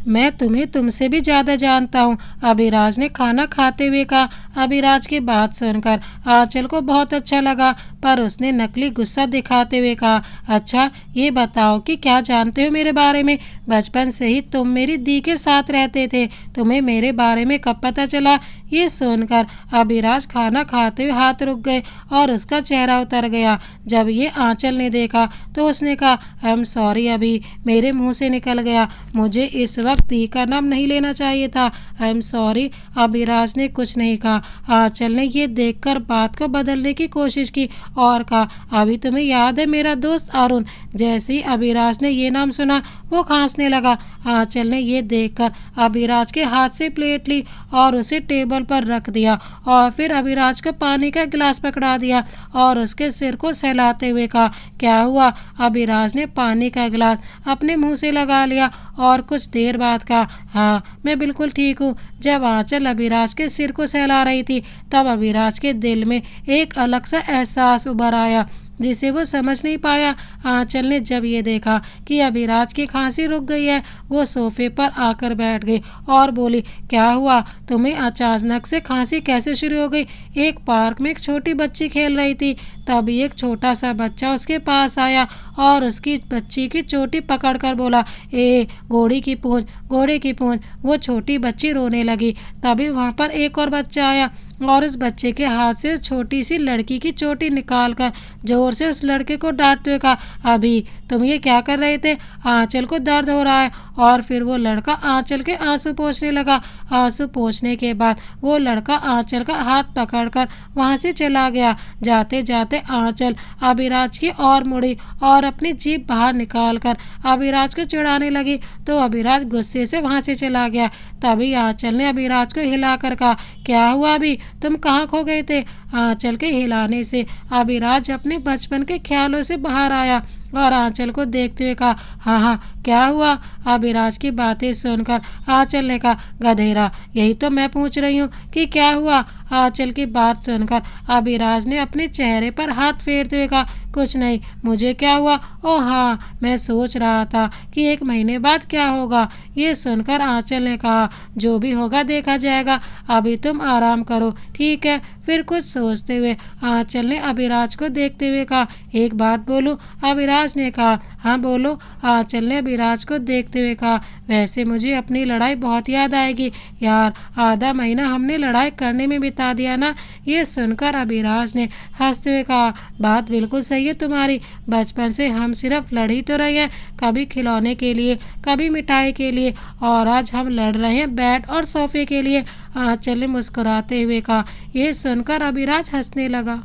मैं तुम्हें तुमसे भी ज़्यादा जानता हूँ, अभिराज ने खाना खाते हुए कहा। अभिराज की बात सुनकर आंचल को बहुत अच्छा लगा, पर उसने नकली गुस्सा दिखाते हुए कहा, अच्छा ये बताओ कि क्या जानते हो मेरे बारे में? बचपन से ही तुम मेरी दी के साथ रहते थे, तुम्हें मेरे बारे में कब पता चला? ये सुनकर अभिराज खाना खाते हुए हाथ रुक गए और उसका चेहरा उतर गया। जब ये आंचल ने देखा तो उसने कहा, आई एम सॉरी अभी, मेरे मुंह से निकल गया, मुझे इस वक्त दी का नाम नहीं लेना चाहिए था, आई एम सॉरी। अभिराज ने कुछ नहीं कहा। आंचल ने ये देखकर बात को बदलने की कोशिश की और कहा, अभी तुम्हें याद है मेरा दोस्त अरुण? जैसे ही अभिराज ने ये नाम सुना वो खांसने लगा। आंचल ने ये देखकर अभिराज के हाथ से प्लेट ली और उसे टेबल पर रख दिया और फिर अभिराज को पानी का गिलास पकड़ा दिया और उसके सिर को सहलाते हुए कहा, क्या हुआ? अभिराज ने पानी का गिलास अपने मुंह से लगा लिया और कुछ देर बाद कहा, हाँ मैं बिल्कुल ठीक हूँ। जब आंचल अभिराज के सिर को सहला रही थी तब अभिराज के दिल में एक अलग सा एहसास उभर आया जिसे वो समझ नहीं पाया। आंचल ने जब ये देखा कि अभिराज की खांसी रुक गई है, वो सोफे पर आकर बैठ गई और बोली, क्या हुआ? तुम्हें अचानक से खांसी कैसे शुरू हो गई? एक पार्क में एक छोटी बच्ची खेल रही थी, तभी एक छोटा सा बच्चा उसके पास आया और उसकी बच्ची की चोटी पकड़कर बोला, ए घोड़ी की पूंछ, घोड़े की पूंछ। वो छोटी बच्ची रोने लगी। तभी वहाँ पर एक और बच्चा आया और उस बच्चे के हाथ से छोटी सी लड़की की चोटी निकालकर जोर से उस लड़के को डांटते हुए कहा, अभी तुम ये क्या कर रहे थे? आंचल को दर्द हो रहा है। और फिर वो लड़का आंचल के आंसू पोंछने लगा। आंसू पोंछने के बाद वो लड़का आंचल का हाथ पकड़कर वहाँ से चला गया। जाते जाते आंचल अभिराज की ओर मुड़ी और अपनी जीभ बाहर निकालकर अभिराज को चिढ़ाने लगी तो अभिराज गुस्से से वहाँ से चला गया। तभी आंचल ने अभिराज को हिलाकर कहा, क्या हुआ अभी, तुम कहाँ खो गए थे? आंचल के हिलाने से अभिराज अपने बचपन के ख्यालों से बाहर आया और आंचल को देखते हुए कहा, हाँ हाँ क्या हुआ? अभिराज की बातें सुनकर आंचल ने कहा, गधेरा, यही तो मैं पूछ रही हूँ कि क्या हुआ? आंचल की बात सुनकर अभिराज ने अपने चेहरे पर हाथ फेरते हुए कहा, कुछ नहीं, मुझे क्या हुआ? ओह हाँ, मैं सोच रहा था कि 1 महीने बाद क्या होगा। ये सुनकर आंचल ने कहा, जो भी होगा देखा जाएगा, अभी तुम आराम करो, ठीक है? फिर कुछ सोचते हुए आंचल ने अभिराज को देखते हुए कहा, एक बात बोलूं? अभिराज ने कहा, हाँ बोलो। आंचल ने अभिराज को देखते हुए कहा, वैसे मुझे अपनी लड़ाई बहुत याद आएगी यार, आधा महीना हमने लड़ाई करने में बिता दिया ना। ये सुनकर अभिराज ने हंसते हुए कहा, बात बिल्कुल सही है तुम्हारी, बचपन से हम सिर्फ लड़ ही तो रहे हैं, कभी खिलौने के लिए, कभी मिठाई के लिए, और आज हम लड़ रहे हैं बेड और सोफे के लिए। आंचल ने मुस्कुराते हुए कहा। ये सुनकर अभिराज हंसने लगा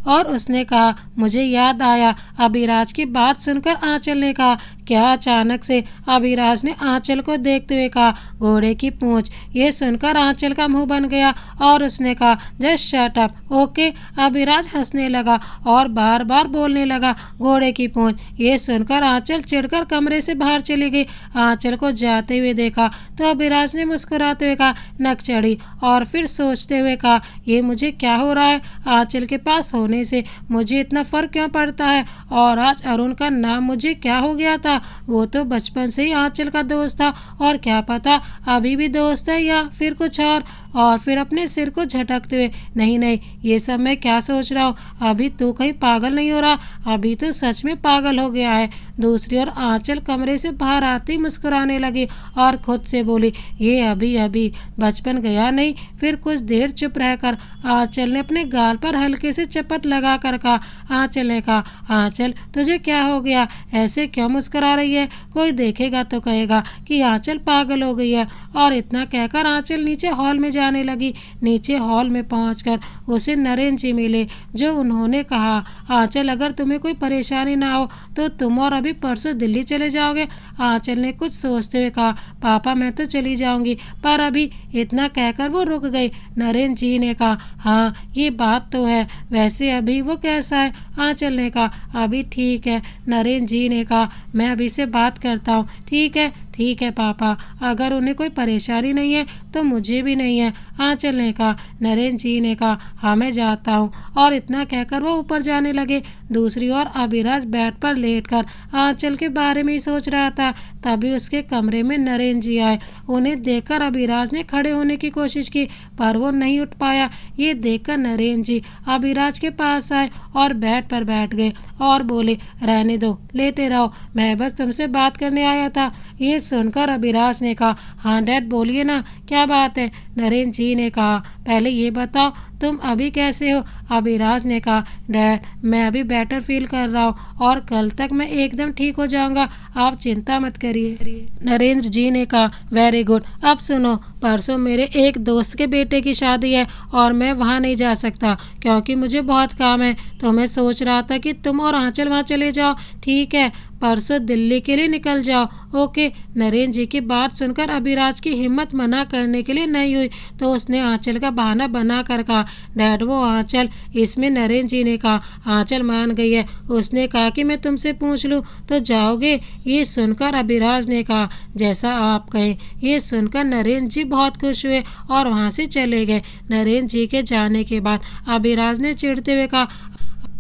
और उसने कहा, मुझे याद आया। अभिराज की बात सुनकर आंचल ने कहा, क्या? अचानक से अभिराज ने आंचल को देखते हुए कहा, घोड़े की पूंछ। ये सुनकर आंचल का मुंह बन गया और उसने कहा, just shut up, okay. Abhiraj हंसने लगा और बार बार बोलने लगा, घोड़े की पूंछ। ये सुनकर आंचल चिढ़कर कमरे से बाहर चली गई। आंचल को जाते हुए देखा तो अभिराज ने मुस्कुराते हुए कहा, नक चढ़ी, और फिर सोचते हुए कहा, ये मुझे क्या हो रहा है? आंचल के पास होने से मुझे इतना फर्क क्यों पड़ता है? और आज अरुण का नाम मुझे क्या हो गया था? वो तो बचपन से ही आंचल का दोस्त था, और क्या पता अभी भी दोस्त है या फिर कुछ और फिर अपने सिर को झटकते हुए, नहीं नहीं, ये सब मैं क्या सोच रहा हूँ? अभी तू कहीं पागल नहीं हो रहा? अभी तो सच में पागल हो गया है। दूसरी ओर आंचल कमरे से बाहर आती मुस्कुराने लगी और खुद से बोली, ये अभी अभी बचपन गया नहीं। फिर कुछ देर चुप रहकर आंचल ने अपने गाल पर हल्के से चपत लगा कर कहा, आंचल ने कहा, आंचल तुझे क्या हो गया? ऐसे क्यों मुस्कुरा रही है? कोई देखेगा तो कहेगा कि आंचल पागल हो गई है। और इतना कहकर आंचल नीचे हॉल में जाने लगी। नीचे हॉल में पहुंचकर उसे नरेंद्र जी मिले, जो उन्होंने कहा, आंचल, अगर तुम्हें कोई परेशानी ना हो तो तुम और अभी परसों दिल्ली चले जाओगे। आंचल ने कुछ सोचते हुए कहा, पापा मैं तो चली जाऊंगी, पर अभी। इतना कहकर वो रुक गई। नरेंद्र जी ने कहा, हाँ ये बात तो है, वैसे अभी वो कैसा है? आंचल ने कहा, अभी ठीक है। नरेंद्र जी ने कहा, मैं अभी से बात करता हूँ। ठीक है ठीक है पापा, अगर उन्हें कोई परेशानी नहीं है तो मुझे भी नहीं है, आंचल ने कहा। नरेंद्र जी ने कहा, हाँ मैं जाता हूँ, और इतना कहकर वो ऊपर जाने लगे। दूसरी ओर अभिराज बेड पर लेटकर आंचल के बारे में ही सोच रहा था। तभी उसके कमरे में नरेंद्र जी आए। उन्हें देखकर अभिराज ने खड़े होने की कोशिश की, पर वो नहीं उठ पाया। ये देखकर नरेंद्र जी अभिराज के पास आए और बेड पर बैठ गए और बोले, रहने दो, लेटे रहो, मैं बस तुमसे बात करने आया था। ये सुनकर अभिराज ने कहा, हाँ डैड बोलिए ना, क्या बात है? नरेंद्र जी ने कहा, पहले ये बताओ तुम अभी कैसे हो? अभिराज ने कहा, डैड मैं अभी बेटर फील कर रहा हूँ और कल तक मैं एकदम ठीक हो जाऊंगा, आप चिंता मत करिए। नरेंद्र जी ने कहा, वेरी गुड। अब सुनो, परसों मेरे एक दोस्त के बेटे की शादी है और मैं वहाँ नहीं जा सकता क्योंकि मुझे बहुत काम है। तो मैं सोच रहा था कि तुम और आंचल वहाँ चले जाओ, ठीक है? परसों दिल्ली के लिए निकल जाओ, ओके? नरेंद्र जी की बात सुनकर अभिराज की हिम्मत मना करने के लिए नहीं हुई, तो उसने आंचल का बहाना बना कर कहा, डैड वो आंचल। इसमें नरेंद्र जी ने कहा, आंचल मान गई है, उसने कहा कि मैं तुमसे पूछ लूँ तो जाओगे? ये सुनकर अभिराज ने कहा, जैसा आप कहें। ये सुनकर नरेंद्र जी बहुत खुश हुए और वहाँ से चले गए। नरेंद्र जी के जाने के बाद अभिराज ने चिढ़ते हुए कहा,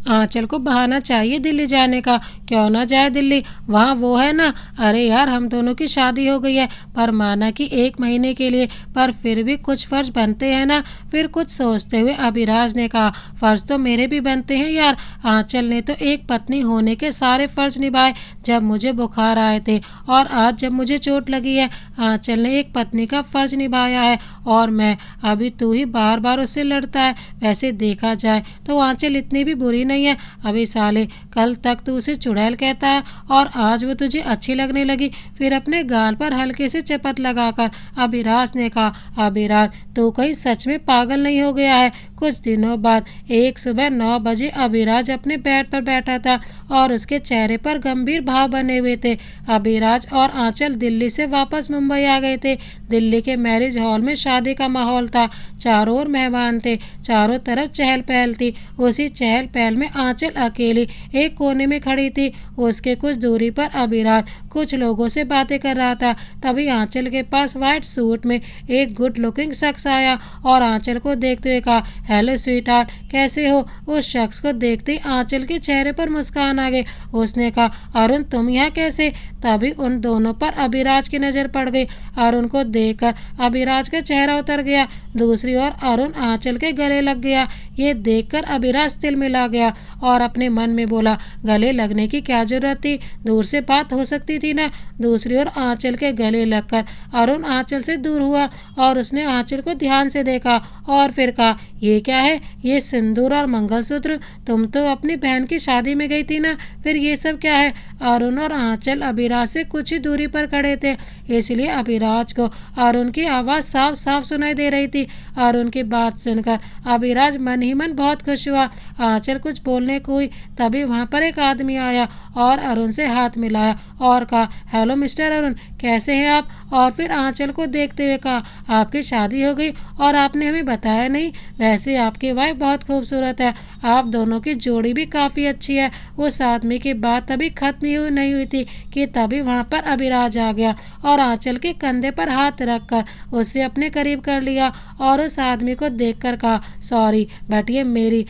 आंचल को बहाना चाहिए दिल्ली जाने का, क्यों ना जाए दिल्ली, वहाँ वो है ना। अरे यार हम दोनों की शादी हो गई है, पर माना कि 1 महीने के लिए, पर फिर भी कुछ फर्ज बनते हैं ना। फिर कुछ सोचते हुए अभिराज ने कहा, फर्ज तो मेरे भी बनते हैं यार। आंचल ने तो एक पत्नी होने के सारे फर्ज निभाए जब मुझे बुखार आए थे, और आज जब मुझे चोट लगी है आंचल ने एक पत्नी का फर्ज निभाया है, और मैं अभी तू ही बार बार उससे लड़ता है। वैसे देखा जाए तो आंचल इतनी भी बुरी नहीं है। अभी साले कल तक तू उसे चुड़ैल कहता है और आज वो तुझे अच्छी लगने लगी। फिर अपने गाल पर हल्के से चपत लगाकर अभिराज ने कहा, अभिराज तू कहीं सच में पागल नहीं हो गया है? कुछ दिनों बाद एक सुबह 9 बजे अभिराज अपने बेड पर बैठा था और उसके चेहरे पर गंभीर भाव बने हुए थे। अभिराज और आंचल दिल्ली से वापस मुंबई आ गए थे। दिल्ली के मैरिज हॉल में शादी का माहौल था, चारों ओर मेहमान थे, चारों तरफ चहल पहल थी। उसी चहल पहल में आंचल अकेली एक कोने में खड़ी थी। उसके कुछ दूरी पर अभिराज कुछ लोगों से बातें कर रहा था। तभी आंचल के पास व्हाइट सूट में एक गुड लुकिंग शख्स आया और आंचल को देखते हुए कहा, हेलो स्वीट हार्ट, कैसे हो? उस शख्स को देखते ही आंचल के चेहरे पर मुस्कान आ गई। उसने कहा, अरुण तुम यहाँ कैसे? तभी उन दोनों पर अभिराज की नज़र पड़ गई। अरुण को देखकर अभिराज का चेहरा उतर गया। दूसरी ओर अरुण आंचल के गले लग गया। ये देखकर अभिराज तिल मिला गया और अपने मन में बोला, गले लगने की क्या जरूरत थी, दूर से बात हो सकती थी ना। दूसरी ओर आंचल के गले लगकर अरुण आंचल से दूर हुआ और उसने आंचल को ध्यान से देखा और फिर कहा, ये क्या है? ये सिंदूर और मंगलसूत्र, तुम तो अपनी बहन की शादी में गई थी ना, फिर ये सब क्या है? अरुण और आंचल अभिराज से कुछ ही दूरी पर खड़े थे, इसलिए अभिराज को अरुण की आवाज़ साफ साफ सुनाई दे रही थी। अरुण की बात सुनकर अभिराज मन ही मन बहुत खुश हुआ। आंचल कुछ बोलने को हुई, तभी वहाँ पर एक आदमी आया और अरुण से हाथ मिलाया और कहा, हेलो मिस्टर अरुण, कैसे हैं आप? और फिर आंचल को देखते हुए कहा, आपकी शादी हो गई और आपने हमें बताया नहीं। वैसे आपकी वाइफ बहुत खूबसूरत है, आप दोनों की जोड़ी भी काफ़ी अच्छी है। उस आदमी की बात तभी खत्म ही नहीं हुई थी कि तभी वहाँ पर अभिराज आ गया और आंचल के कंधे पर हाथ रखकर उसे अपने करीब कर लिया और उस आदमी को देखकर कहा, सॉरी बट ये मेरी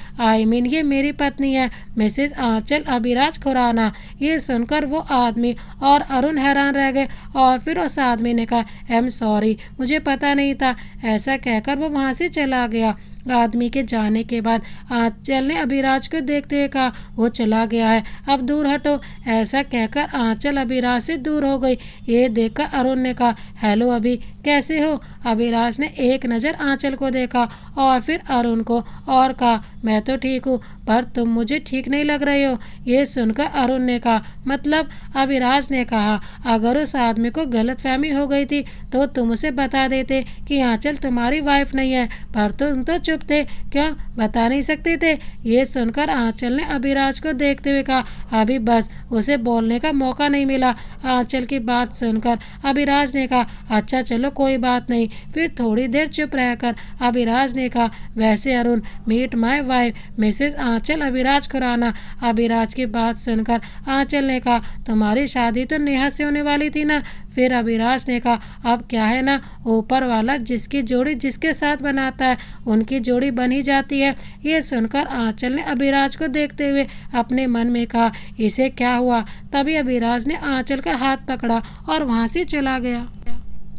ये मेरी पत्नी है, मिसेज आंचल अभिराज खुराना। ये सुनकर वो आदमी और अरुण हैरान रह गए और फिर उस आदमी ने कहा, आई एम सॉरी, मुझे पता नहीं था। ऐसा कहकर वो वहाँ से चला गया। आदमी के जाने के बाद आंचल ने अभिराज को देखते हुए कहा, वो चला गया है, अब दूर हटो। ऐसा कहकर आंचल अभिराज से दूर हो गई। ये देखकर अरुण ने कहा, हेलो अभी, कैसे हो? अभिराज ने एक नज़र आंचल को देखा और फिर अरुण को और कहा, मैं तो ठीक हूँ, पर तुम मुझे ठीक नहीं लग रहे हो। ये सुनकर अरुण ने कहा, मतलब? अभिराज ने कहा, अगर उस आदमी को गलतफहमी हो गई थी तो तुम उसे बता देते कि आंचल तुम्हारी वाइफ नहीं है, पर तुम तो चुप थे, क्यों बता नहीं सकते थे? ये सुनकर आंचल ने अभिराज को देखते हुए कहा, अभी बस उसे बोलने का मौका नहीं मिला। आंचल की बात सुनकर अभिराज ने कहा, अच्छा चलो कोई बात नहीं। फिर थोड़ी देर चुप रहकर अभिराज ने कहा, वैसे Arun, meet my wife Mrs Aanchal Abhiraj Khurana. Abhiraj की बात सुनकर आंचल ने कहा, तुम्हारी शादी तो नेहा से होने वाली थी ना? फिर अभिराज ने कहा, अब क्या है ना, ऊपर वाला जिसकी जोड़ी जिसके साथ बनाता है उनकी जोड़ी बन ही जाती है। ये सुनकर आंचल ने अभिराज को देखते हुए अपने मन में कहा, इसे क्या हुआ? तभी अभिराज ने आंचल का हाथ पकड़ा और वहाँ से चला गया।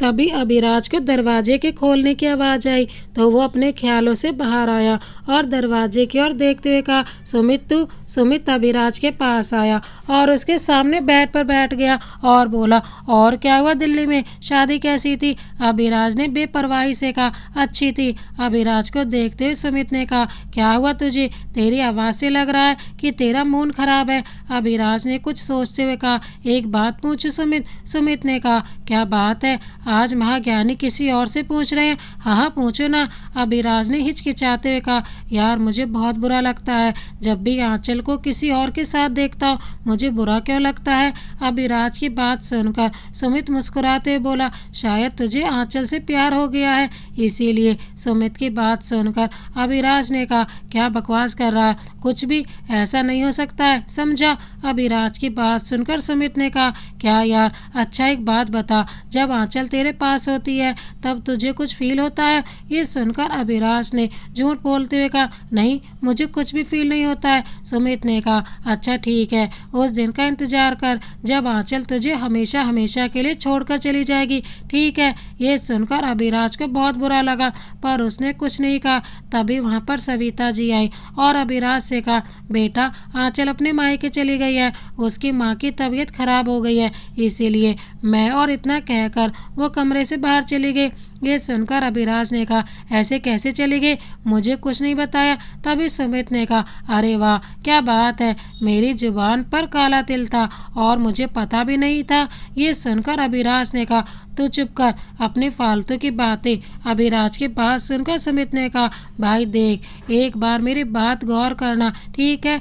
तभी अभिराज को दरवाजे के खोलने की आवाज़ आई तो वो अपने ख्यालों से बाहर आया और दरवाजे की ओर देखते हुए कहा, सुमित तू? सुमित अभिराज के पास आया और उसके सामने बेड पर बैठ गया और बोला, और क्या हुआ दिल्ली में? शादी कैसी थी? अभिराज ने बेपरवाही से कहा, अच्छी थी। अभिराज को देखते हुए सुमित ने कहा, क्या हुआ तुझे? तेरी आवाज़ से लग रहा है कि तेरा मूड खराब है। अभिराज ने कुछ सोचते हुए कहा, एक बात पूछूं सुमित? सुमित ने कहा, क्या बात है? आज महाज्ञानी किसी और से पूछ रहे हैं? हाँ हाँ पूछो ना। अभिराज ने हिचकिचाते हुए कहा, यार मुझे बहुत बुरा लगता है, जब भी आंचल को किसी और के साथ देखता हूँ मुझे बुरा क्यों लगता है? अभिराज की बात सुनकर सुमित मुस्कुराते हुए बोला, शायद तुझे आंचल से प्यार हो गया है इसीलिए। सुमित की बात सुनकर अभिराज ने कहा, क्या बकवास कर रहा है? कुछ भी ऐसा नहीं हो सकता है, समझा? अभिराज की बात सुनकर सुमित ने कहा, क्या यार? अच्छा एक बात बता, जब आंचल तेरे पास होती है तब तुझे कुछ फील होता है? ये सुनकर अभिराज ने झूठ बोलते हुए कहा, नहीं मुझे कुछ भी फील नहीं होता है। सुमित ने कहा, अच्छा ठीक है, उस दिन का इंतजार कर जब आंचल तुझे हमेशा हमेशा के लिए छोड़कर चली जाएगी, ठीक है? ये सुनकर अभिराज को बहुत बुरा लगा पर उसने कुछ नहीं कहा। तभी वहाँ पर सविता जी आई और अभिराज से कहा, बेटा आंचल अपने मायके चली गई है, उसकी माँ की तबीयत खराब हो गई है इसीलिए। मैं और इतना कहकर वो कमरे से बाहर चली गई। ये सुनकर अभिराज ने कहा, ऐसे कैसे चली गई? मुझे कुछ नहीं बताया। तभी सुमित ने कहा, अरे वाह क्या बात है, मेरी जुबान पर काला तिल था और मुझे पता भी नहीं था। ये सुनकर अभिराज ने कहा, तू चुप कर, अपनी फालतू की बातें। अभिराज की बात सुनकर सुमित ने कहा, भाई देख एक बार मेरी बात गौर करना, ठीक है?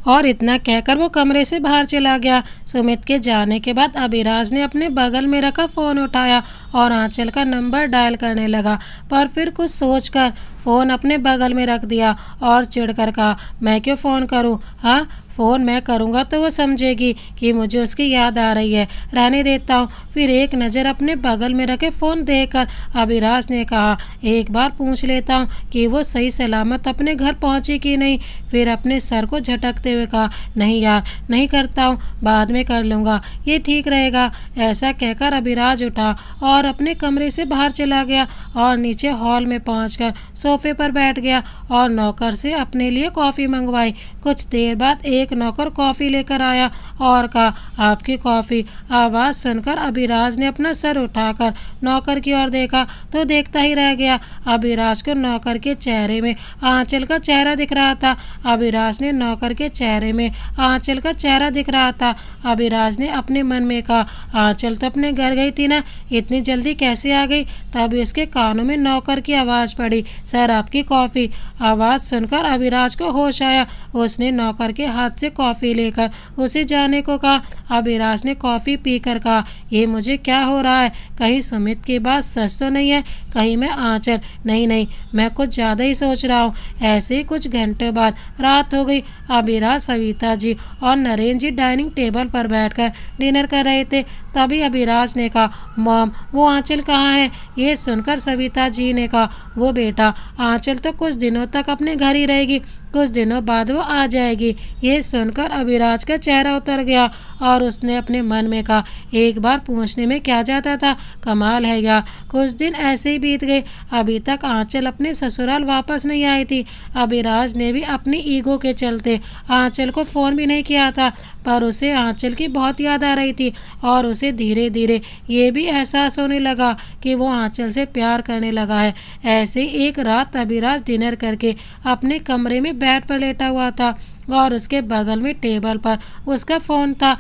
और इतना कहकर वो कमरे से बाहर चला गया। सुमित के जाने के बाद अभिराज ने अपने बगल में रखा फ़ोन उठाया और आंचल का नंबर डायल करने लगा, पर फिर कुछ सोचकर फ़ोन अपने बगल में रख दिया और चिढ़कर कहा, मैं क्यों फ़ोन करूं? हाँ फ़ोन मैं करूँगा तो वो समझेगी कि मुझे उसकी याद आ रही है, रहने देता हूँ। फिर एक नज़र अपने बगल में रखे फ़ोन देखकर अभिराज ने कहा, एक बार पूछ लेता हूँ कि वो सही सलामत अपने घर पहुँची कि नहीं। फिर अपने सर को झटकते हुए कहा, नहीं यार नहीं करता हूँ, बाद में कर लूँगा, ये ठीक रहेगा। ऐसा कहकर अभिराज उठा और अपने कमरे से बाहर चला गया और नीचे हॉल में पहुँचकर सोफे पर बैठ गया और नौकर से अपने लिए कॉफ़ी मंगवाई। कुछ देर बाद एक नौकर कॉफ़ी लेकर आया और कहा, आपकी कॉफ़ी। आवाज़ सुनकर अभिराज ने अपना सर उठाकर नौकर की ओर देखा तो देखता ही रह गया। अभिराज को नौकर के चेहरे में आंचल का चेहरा दिख रहा था। अभिराज ने नौकर के चेहरे में आंचल का चेहरा दिख रहा था। अभिराज ने अपने मन में कहा, आंचल तो अपने घर गई थी ना, इतनी जल्दी कैसे आ गई? तभी उसके कानों में नौकर की आवाज़ पड़ी, सर आपकी कॉफ़ी। आवाज़ सुनकर अभिराज को होश आया। उसने नौकर के हाथ से कॉफ़ी लेकर उसे जाने को कहा। अभिराज ने कॉफ़ी पीकर कहा, ये मुझे क्या हो रहा है? कहीं सुमित की बात सच तो नहीं है? कहीं मैं आंचल? नहीं, मैं कुछ ज़्यादा ही सोच रहा हूँ। ऐसे ही कुछ घंटे बाद रात हो गई। अभिराज, सविता जी और नरेंद्र जी डाइनिंग टेबल पर बैठकर डिनर कर रहे थे। तभी अभिराज ने कहा, मॉम वो आंचल कहाँ है? ये सुनकर सविता जी ने कहा, वो बेटा आंचल तो कुछ दिनों तक अपने घर ही रहेगी, कुछ दिनों बाद वो आ जाएगी। ये सुनकर अभिराज का चेहरा उतर गया और उसने अपने मन में कहा, एक बार पूछने में क्या जाता था, कमाल है यार। कुछ दिन ऐसे ही बीत गए, अभी तक आंचल अपने ससुराल वापस नहीं आई थी। अभिराज ने भी अपनी ईगो के चलते आंचल को फ़ोन भी नहीं किया था, पर उसे आंचल की बहुत याद आ रही थी और उसे धीरे धीरे ये भी एहसास होने लगा कि वो आंचल से प्यार करने लगा है। ऐसे ही एक रात अभिराज डिनर करके अपने कमरे में बेड पर लेटा हुआ था और उसके बगल में टेबल पर उसका फ़ोन था।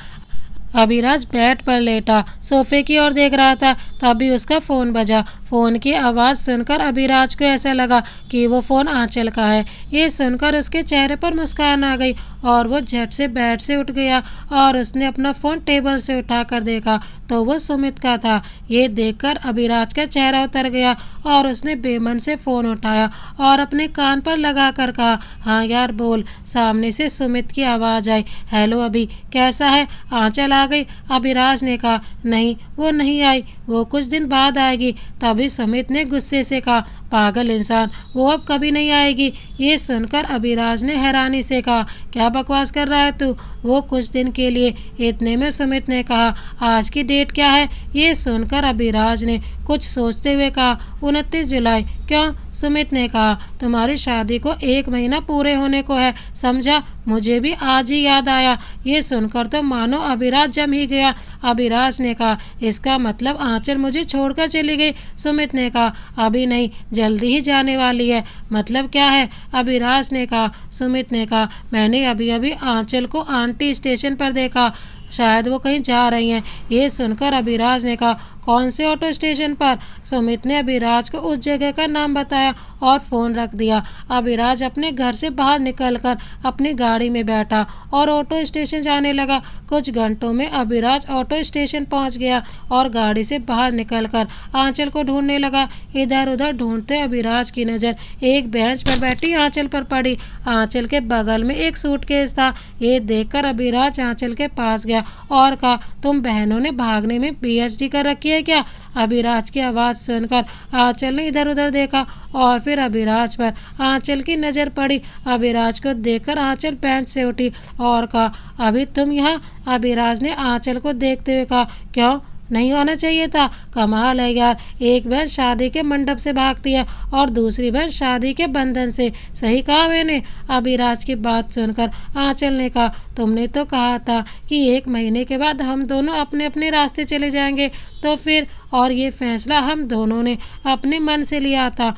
अभिराज बेड पर लेटा सोफे की ओर देख रहा था, तभी उसका फ़ोन बजा। फ़ोन की आवाज़ सुनकर अभिराज को ऐसा लगा कि वो फ़ोन आंचल का है। ये सुनकर उसके चेहरे पर मुस्कान आ गई और वो झट से बेड से उठ गया और उसने अपना फ़ोन टेबल से उठाकर देखा तो वो सुमित का था। ये देखकर अभिराज का चेहरा उतर गया और उसने बेमन से फ़ोन उठाया और अपने कान पर लगा कर कहा, हाँ यार बोल। सामने से सुमित की आवाज़ आई, हेलो अभी, कैसा है? आंचल आ गई? अभिराज ने कहा, नहीं वो नहीं आई, वो कुछ दिन बाद आएगी। तभी सुमित ने गुस्से से कहा, पागल इंसान, वो अब कभी नहीं आएगी। ये सुनकर अभिराज ने हैरानी से कहा, क्या बकवास कर रहा है तू? वो कुछ दिन के लिए। इतने में सुमित ने कहा, आज की डेट क्या है? ये सुनकर अभिराज ने कुछ सोचते हुए कहा, 29 जुलाई। क्यों? सुमित ने कहा, तुम्हारी शादी को 1 महीना पूरे होने को है, समझा? मुझे भी आज ही याद आया। ये सुनकर तो मानो अभिराज जम ही गया। अभिराज ने कहा, इसका मतलब आंचल मुझे छोड़कर चली गई? सुमित ने कहा, अभी नहीं, जल्दी ही जाने वाली है। मतलब क्या है? अभिराज ने कहा। सुमित ने कहा, मैंने अभी अभी आंचल को आंटी स्टेशन पर देखा, शायद वो कहीं जा रही हैं। ये सुनकर अभिराज ने कहा, कौन से ऑटो स्टेशन पर? सुमित ने अभिराज को उस जगह का नाम बताया और फ़ोन रख दिया। अभिराज अपने घर से बाहर निकलकर अपनी गाड़ी में बैठा और ऑटो स्टेशन जाने लगा। कुछ घंटों में अभिराज ऑटो स्टेशन पहुंच गया और गाड़ी से बाहर निकलकर आंचल को ढूंढने लगा। इधर उधर ढूंढते अभिराज की नज़र एक बेंच पर बैठी आंचल पर पड़ी। आंचल के बगल में एक सूटकेस था। ये देखकर अभिराज आंचल के पास गया और कहा, तुम बहनों ने भागने में PhD कर रखी है क्या? अभिराज की आवाज़ सुनकर आंचल ने इधर उधर देखा और फिर अभिराज पर आंचल की नज़र पड़ी। अभिराज को देखकर आंचल बेंच से उठी और कहा, अभी तुम यहाँ? अभिराज ने आंचल को देखते हुए कहा, क्यों नहीं होना चाहिए था? कमाल है यार, एक बहन शादी के मंडप से भागती है और दूसरी बहन शादी के बंधन से। सही कहा मैंने? अभिराज की बात सुनकर आंचल ने कहा, तुमने तो कहा था कि 1 महीने के बाद हम दोनों अपने अपने रास्ते चले जाएंगे, तो फिर? और ये फैसला हम दोनों ने अपने मन से लिया था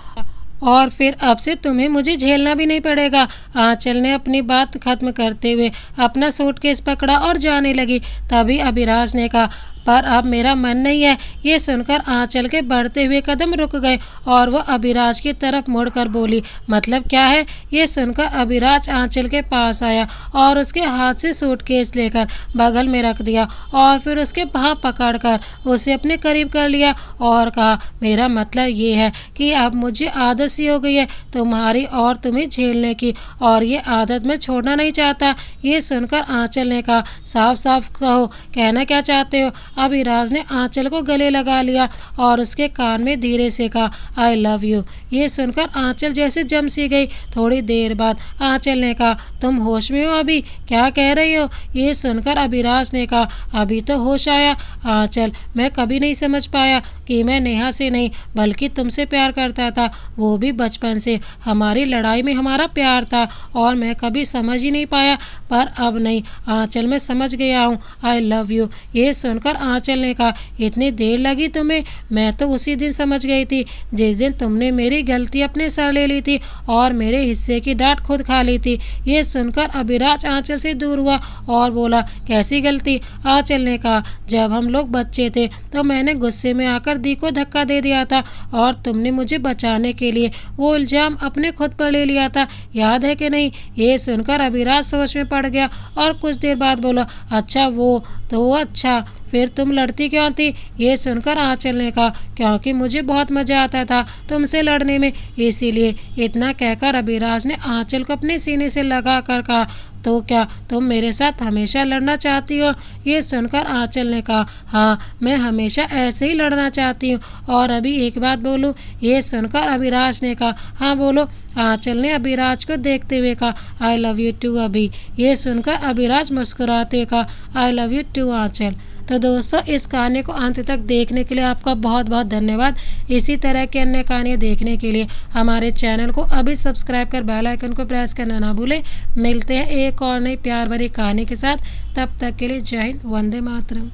और फिर अब से तुम्हें मुझे झेलना भी नहीं पड़ेगा। आंचल ने अपनी बात खत्म करते हुए अपना सूटकेस पकड़ा और जाने लगी। तभी अभिराज ने कहा, पर अब मेरा मन नहीं है। ये सुनकर आंचल के बढ़ते हुए कदम रुक गए और वो अभिराज की तरफ मुड़कर बोली, मतलब क्या है? ये सुनकर अभिराज आंचल के पास आया और उसके हाथ से सूटकेस लेकर बगल में रख दिया और फिर उसके बाँह पकड़कर उसे अपने करीब कर लिया और कहा, मेरा मतलब ये है कि अब मुझे आदत सी हो गई है तुम्हारी और तुम्हें झेलने की, और ये आदत मैं छोड़ना नहीं चाहता। ये सुनकर आंचल ने कहा, साफ साफ कहो, कहना क्या चाहते हो? अभिराज ने आंचल को गले लगा लिया और उसके कान में धीरे से कहा, आई लव यू। ये सुनकर आंचल जैसे जम सी गई। थोड़ी देर बाद आंचल ने कहा, तुम होश में हो अभी? क्या कह रही हो? ये सुनकर अभिराज ने कहा, अभी तो होश आया आंचल, मैं कभी नहीं समझ पाया कि मैं नेहा से नहीं बल्कि तुमसे प्यार करता था, वो भी बचपन से। हमारी लड़ाई में हमारा प्यार था और मैं कभी समझ ही नहीं पाया, पर अब नहीं आंचल, मैं समझ गया हूँ। I love you. ये सुनकर आंचल ने कहा, इतनी देर लगी तुम्हें? मैं तो उसी दिन समझ गई थी जिस दिन तुमने मेरी गलती अपने सर ले ली थी और मेरे हिस्से की डांट खुद खा ली थी। ये सुनकर अभिराज आंचल से दूर हुआ और बोला, कैसी गलती? आंचल ने कहा, जब हम लोग बच्चे थे तो मैंने गुस्से में आकर दी को धक्का दे दिया था और तुमने मुझे बचाने के लिए वो इल्जाम अपने खुद पर ले लिया था, याद है कि नहीं? ये सुनकर अभिराज सोच में पड़ गया और कुछ देर बाद बोला, अच्छा वो तो अच्छा, फिर तुम लड़ती क्यों थी? ये सुनकर आंचल ने कहा, क्योंकि मुझे बहुत मज़ा आता था तुमसे लड़ने में, इसीलिए। इतना कहकर अभिराज ने आंचल को अपने सीने से लगा कर कहा, तो क्या तुम मेरे साथ हमेशा लड़ना चाहती हो? ये सुनकर आंचल ने कहा, हाँ, मैं हमेशा ऐसे ही लड़ना चाहती हूँ। और अभी एक बात बोलूँ? ये सुनकर अभिराज ने कहा, हाँ बोलो। आंचल ने अभिराज को देखते हुए कहा, आई लव यू टू अभी। ये सुनकर अभिराज मुस्कुराते हुए कहा, आई लव यू टू आंचल। तो दोस्तों, इस कहानी को अंत तक देखने के लिए आपका बहुत बहुत धन्यवाद। इसी तरह की अन्य कहानियाँ देखने के लिए हमारे चैनल को अभी सब्सक्राइब कर बेल आइकन को प्रेस करना ना भूलें। मिलते हैं एक और नई प्यार भरी कहानी के साथ। तब तक के लिए जय हिंद, वंदे मातरम।